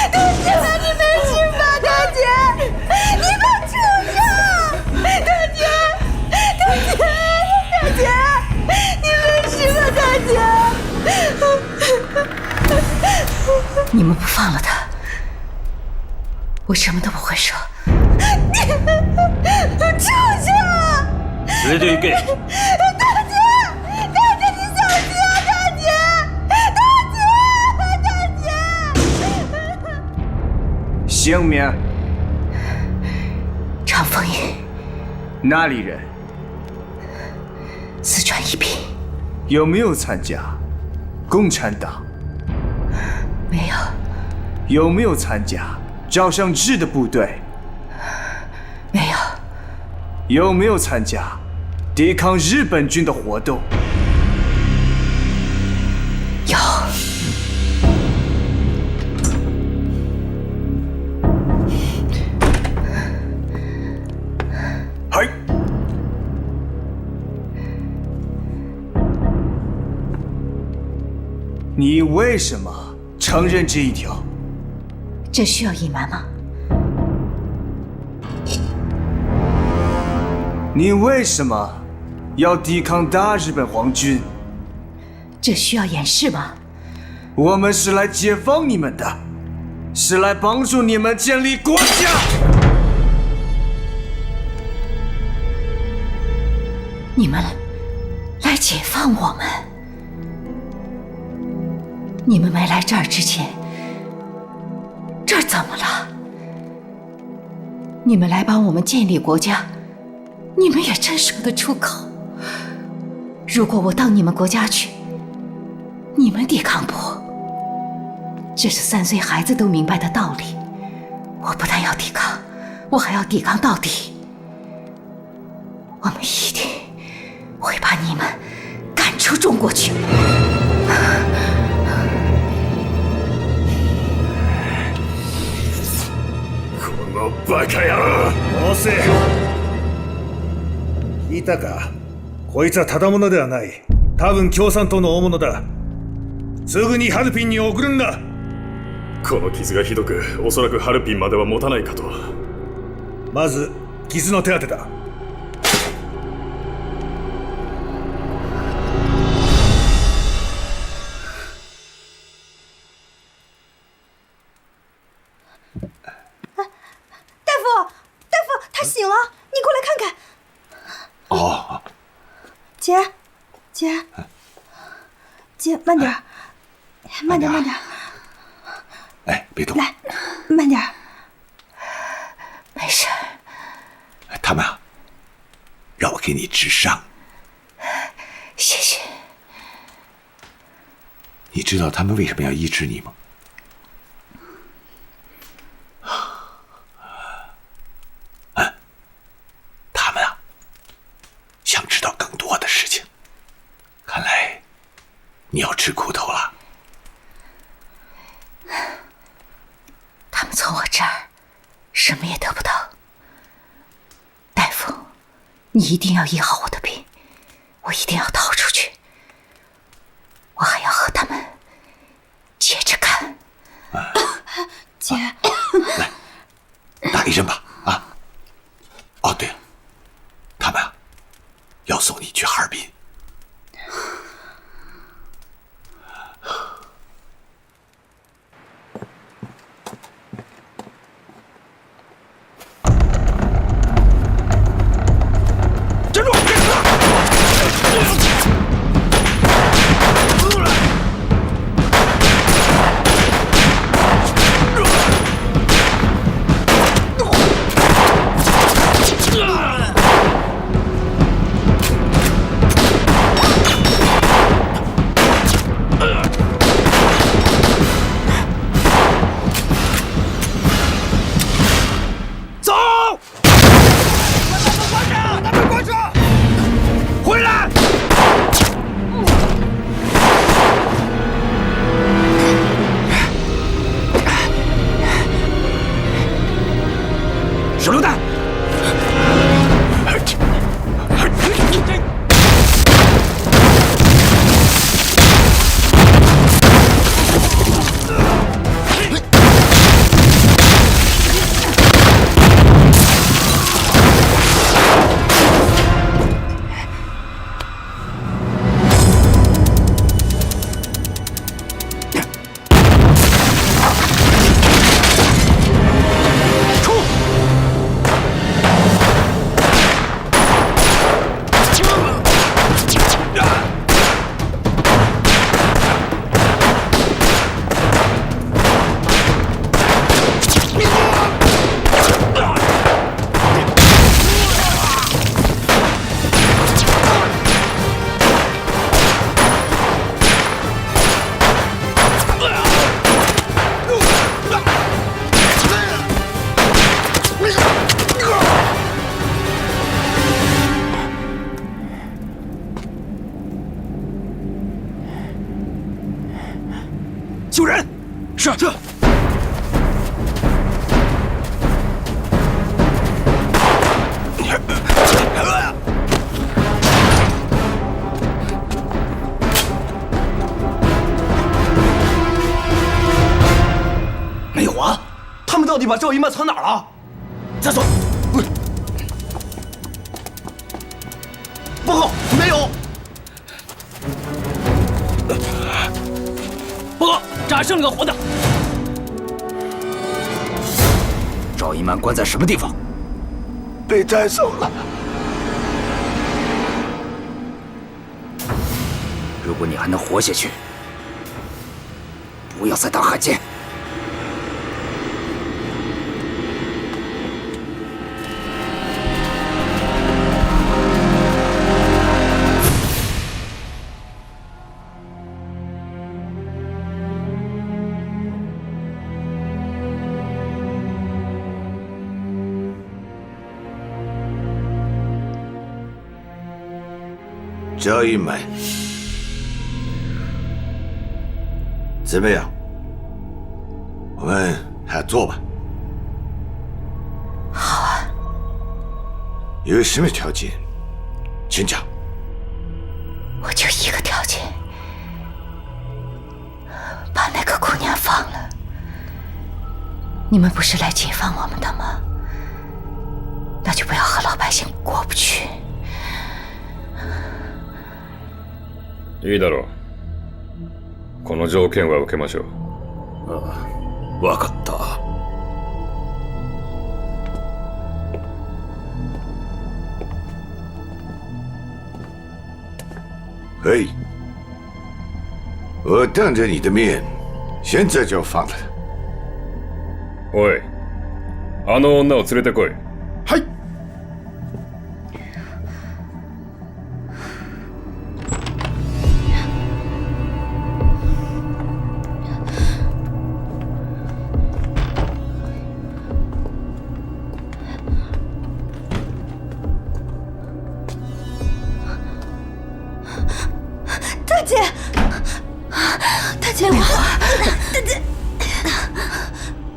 大姐，你没事吧？大姐，你们畜生！大姐，大姐，大姐，你没事吧？大姐，你们不放了他，我什么都不会说。畜生！連れて行け。大姐，大姐，你小心啊！大姐，大姐，姓名？常凤英。哪里人？四川宜宾。有没有参加共产党？没有。有没有参加赵尚志的部队？没有。有没有参加抵抗日本军的活动？有。嗨。你为什么承认这一条？这需要隐瞒吗？你为什么要抵抗大日本皇军？这需要掩饰吗？我们是来解放你们的，是来帮助你们建立国家。你们来解放我们？你们没来这儿之前，这儿怎么了？你们来帮我们建立国家，你们也真说得出口。如果我到你们国家去，你们抵抗不？这是3岁孩子都明白的道理。我不但要抵抗，我还要抵抗到底。我们一定会把你们赶出中国去。このバカ野郎！どうせ聞いたか？こいつはただ者ではない。多分共産党の大物だ。すぐにハルピンに送るんだ。この傷がひどく、おそらくハルピンまでは持たないかと。まず傷の手当てだ。大夫，他醒了，你过来看看。哦，姐，慢点儿，慢点儿。哎，别动。来，慢点儿。没事。他们啊，让我给你治伤。谢谢。你知道他们为什么要医治你吗？他们啊，想知道更多的事情。看来你要吃苦头了。他们从我这儿什么也得不到。大你一定要医好我的病，我一定要逃出去，我还要和他们接着干。姐，来，打一针吧，啊！哦，对了，他们啊，要送你去哈尔滨。站住！走！把他们关住！回来！手榴弹！救人！是这。没有啊，他们到底把赵一曼藏哪儿了？再走。报告，没有。报告，这还剩了个活的。赵一曼关在什么地方？被带走了。如果你还能活下去，不要再当汉奸。赵一曼，怎么样？我们还做吧。好啊。有什么条件？请讲。我就一个条件，把那个姑娘放了。你们不是来解放我们的吗？那就不要和老百姓过不去。いいだろう。この条件は受けましょう。ああ、わかった。嘿，我当着你的面，现在就放了。おい、あの女を連れてこい。はい。大姐，大姐，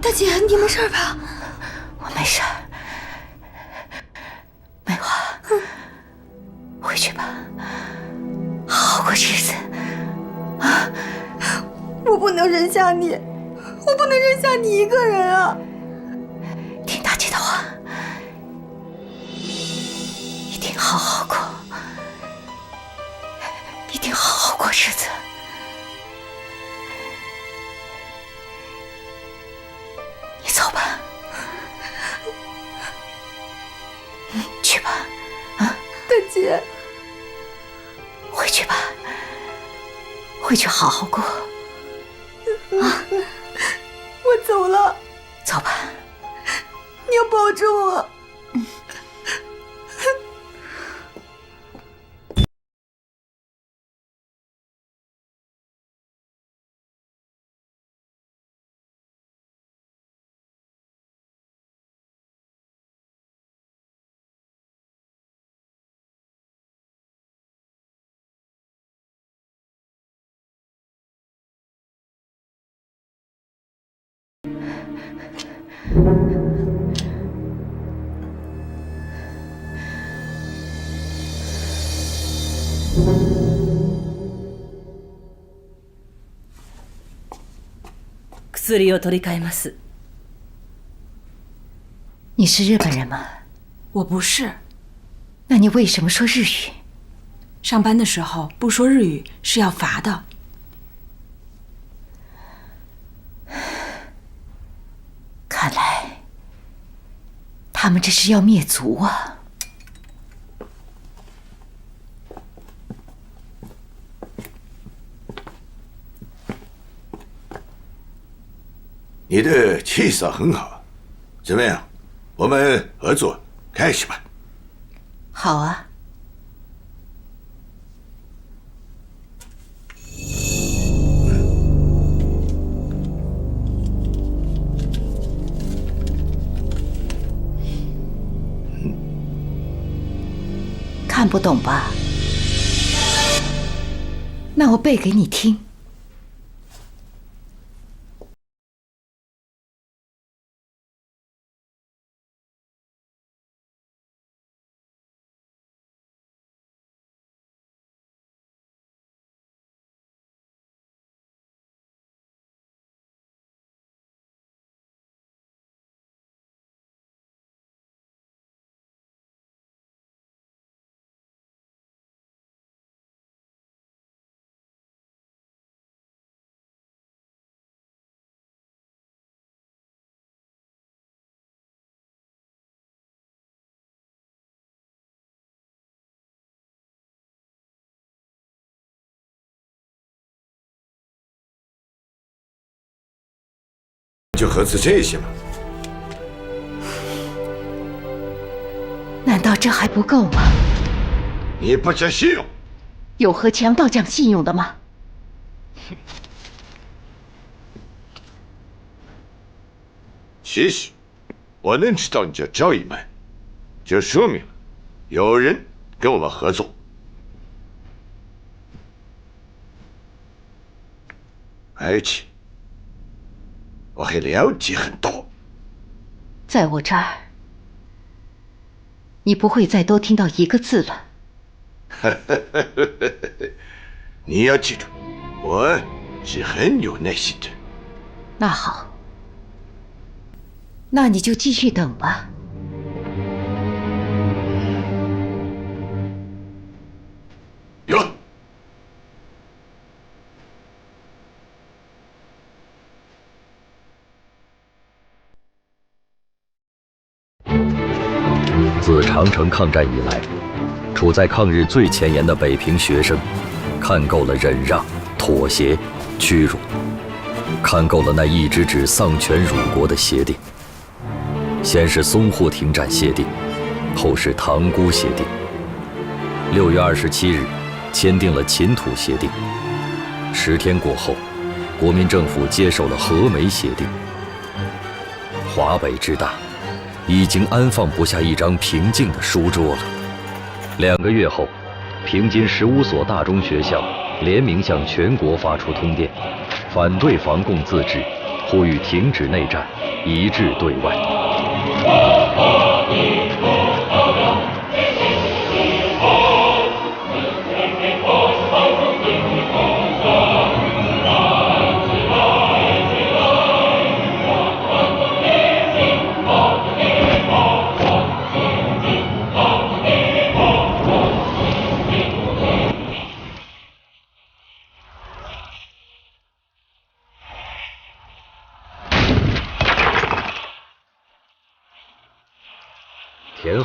大姐，你没事吧？我没事。梅花，去吧，好好过日子。我不能扔下你，我不能扔下你一个人啊！听大姐的话，一定好好过，一定好好过日子。你走吧，去吧，啊，大姐，回去吧，回去好好过。啊，我走了，走吧，你要保重我。薬を取り替えます。你是日本人吗？我不是。那你为什么说日语？上班的时候不说日语是要罚的。看来他们这是要灭族啊！你的气色很好，怎么样？我们合作开始吧。好啊。看不懂吧？那我背给你听。就核磁这些吗？难道这还不够吗？你不讲信用，有和强盗讲信用的吗？其实我能知道你叫赵一门，就说明了有人跟我们合作。而且我还了解很多。在我这儿，你不会再多听到一个字了。你要记住，我是很有耐心的。那好，那你就继续等吧。有。自长城抗战以来，处在抗日最前沿的北平学生，看够了忍让、妥协、屈辱，看够了那一纸纸丧权辱国的协定。先是淞沪停战协定，后是塘沽协定。6月27日，签订了秦土协定。10天过后，国民政府接受了和美协定。华北之大，已经安放不下一张平静的书桌了。2个月后，平津15所大中学校联名向全国发出通电，反对防共自治，呼吁停止内战，一致对外。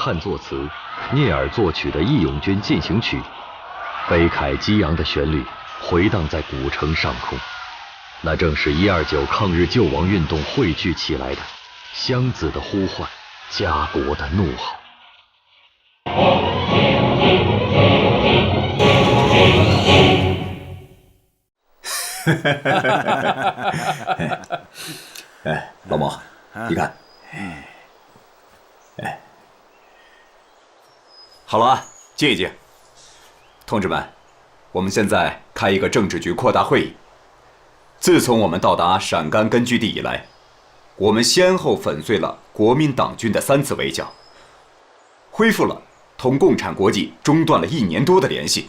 翰作词，聂耳作曲的《义勇军进行曲》，悲慨激昂的旋律回荡在古城上空，那正是129抗日救亡运动汇聚起来的乡子的呼唤，家国的怒吼。哎，老毛，你看，哎，好了啊，接一接。同志们，我们现在开一个政治局扩大会议。自从我们到达陕甘根据地以来，我们先后粉碎了国民党军的3次围剿，恢复了同共产国际中断了1年多的联系。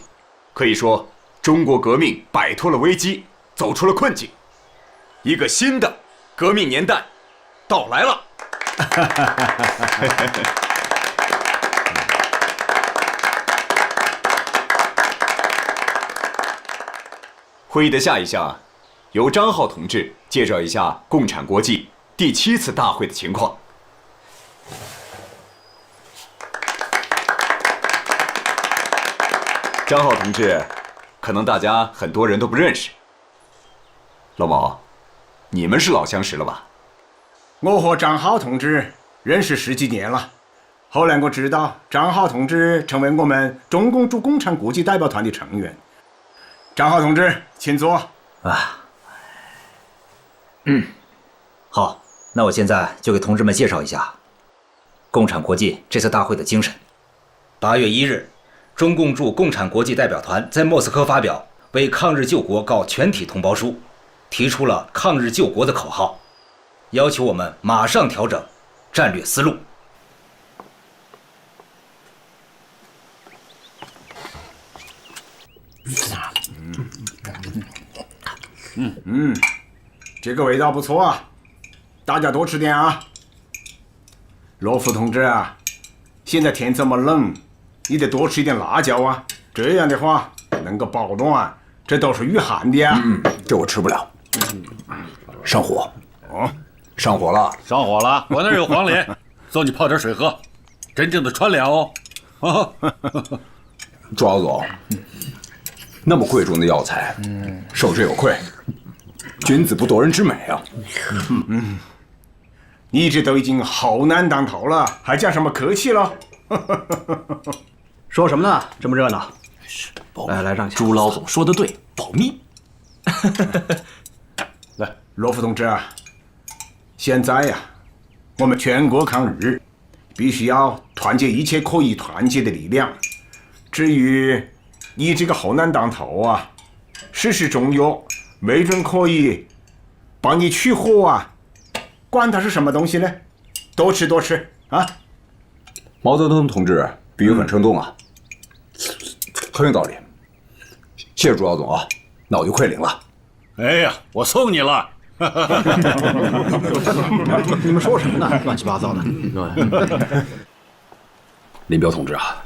可以说，中国革命摆脱了危机，走出了困境，一个新的革命年代到来了。会议的下一项，由张浩同志介绍一下共产国际第7次大会的情况。张浩同志，可能大家很多人都不认识。老毛，你们是老相识了吧？我和张浩同志认识10几年了。后来我知道张浩同志成为我们中共驻共产国际代表团的成员。张浩同志，请坐。啊，好，那我现在就给同志们介绍一下共产国际这次大会的精神。8月1日，中共驻共产国际代表团在莫斯科发表为抗日救国告全体同胞书，提出了抗日救国的口号，要求我们马上调整战略思路。这个味道不错啊，大家多吃点啊。罗夫同志啊，现在天这么冷，你得多吃一点辣椒啊，这样的话能够保暖，这都是御寒的呀。这我吃不了，上火。哦，上火了，上火了！我那儿有黄连，送你泡点水喝，真正的川凉哦。朱老总，那么贵重的药材，受之有愧，君子不夺人之美啊。你这都已经好难当头了，还讲什么客气了？说什么呢？这么热闹。来，让朱老总说的对，保密。来，罗夫同志啊，现在呀，我们全国抗日必须要团结一切可以团结的力量。至于你这个好难当头啊，事事中药没准可以帮你去火啊，管它是什么东西呢，多吃多吃啊。毛泽东同志比喻很生动啊，很有道理。谢谢朱老总啊，那我就愧领了。哎呀，我送你了。你们说什么呢？乱七八糟的。林彪同志啊，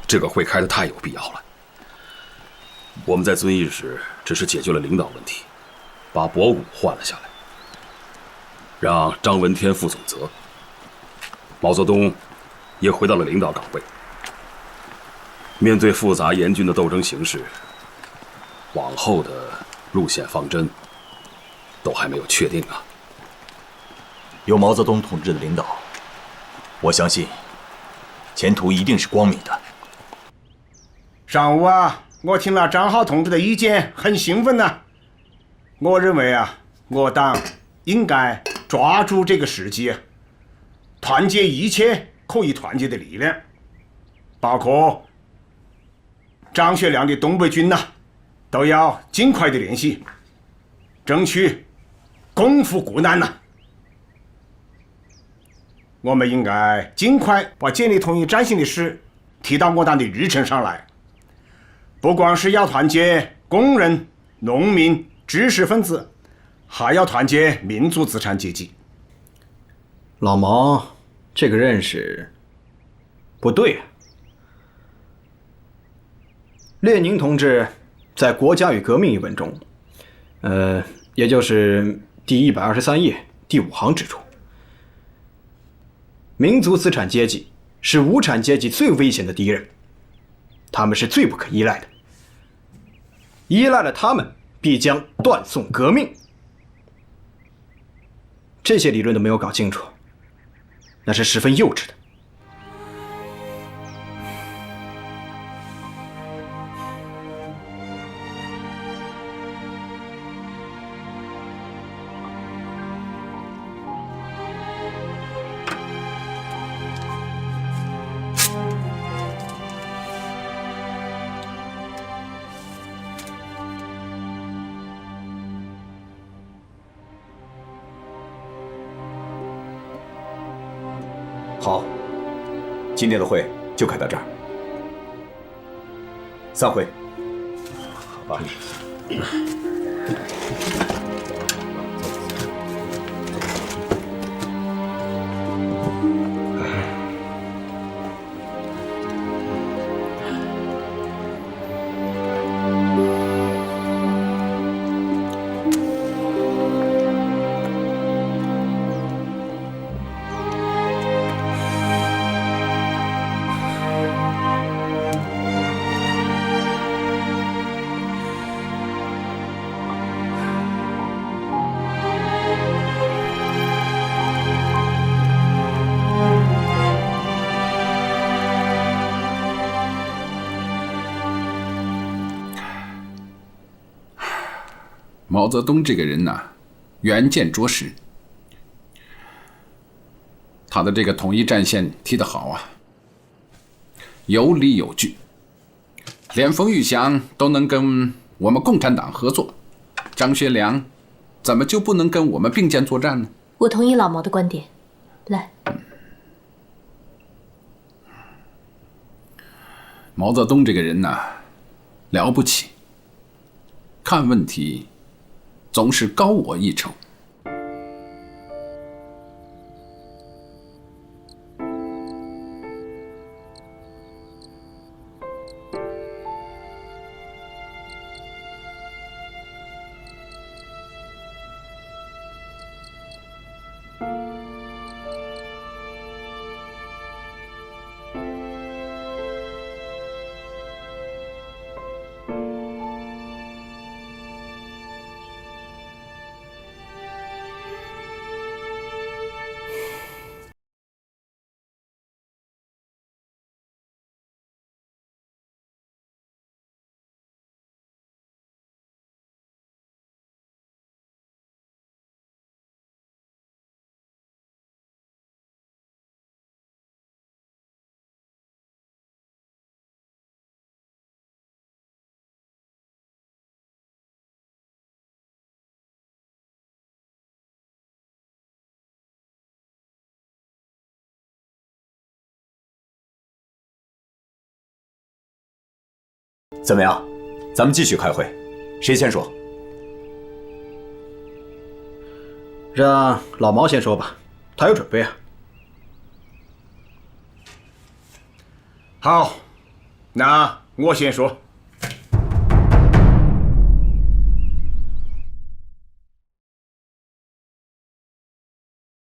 这个会开得太有必要了。我们在遵义时只是解决了领导问题，把博古换了下来，让张闻天副总责，毛泽东也回到了领导岗位。面对复杂严峻的斗争形势，往后的路线方针都还没有确定啊。有毛泽东同志的领导，我相信前途一定是光明的。上午啊，我听了张浩同志的意见，很兴奋呐。我认为啊，我党应该抓住这个时机，团结一切可以团结的力量，包括张学良的东北军呐，都要尽快的联系，争取攻复顾南呐。我们应该尽快把建立统一战线的事提到我党的日程上来。不光是要团结工人、农民、知识分子，还要团结民族资产阶级。老毛，这个认识不对啊。列宁同志在《国家与革命》一文中，也就是第123页第5行指出，民族资产阶级是无产阶级最危险的敌人，他们是最不可依赖的。依赖了他们，必将断送革命。这些理论都没有搞清楚，那是十分幼稚的。好，今天的会就开到这儿，散会。好吧。毛泽东这个人呐，远见卓识，他的这个统一战线提得好啊，有理有据，连冯玉祥都能跟我们共产党合作，张学良怎么就不能跟我们并肩作战呢？我同意老毛的观点。来，毛泽东这个人呐，了不起，看问题总是高我一筹。怎么样？咱们继续开会，谁先说？让老毛先说吧，他有准备啊。好，那我先说。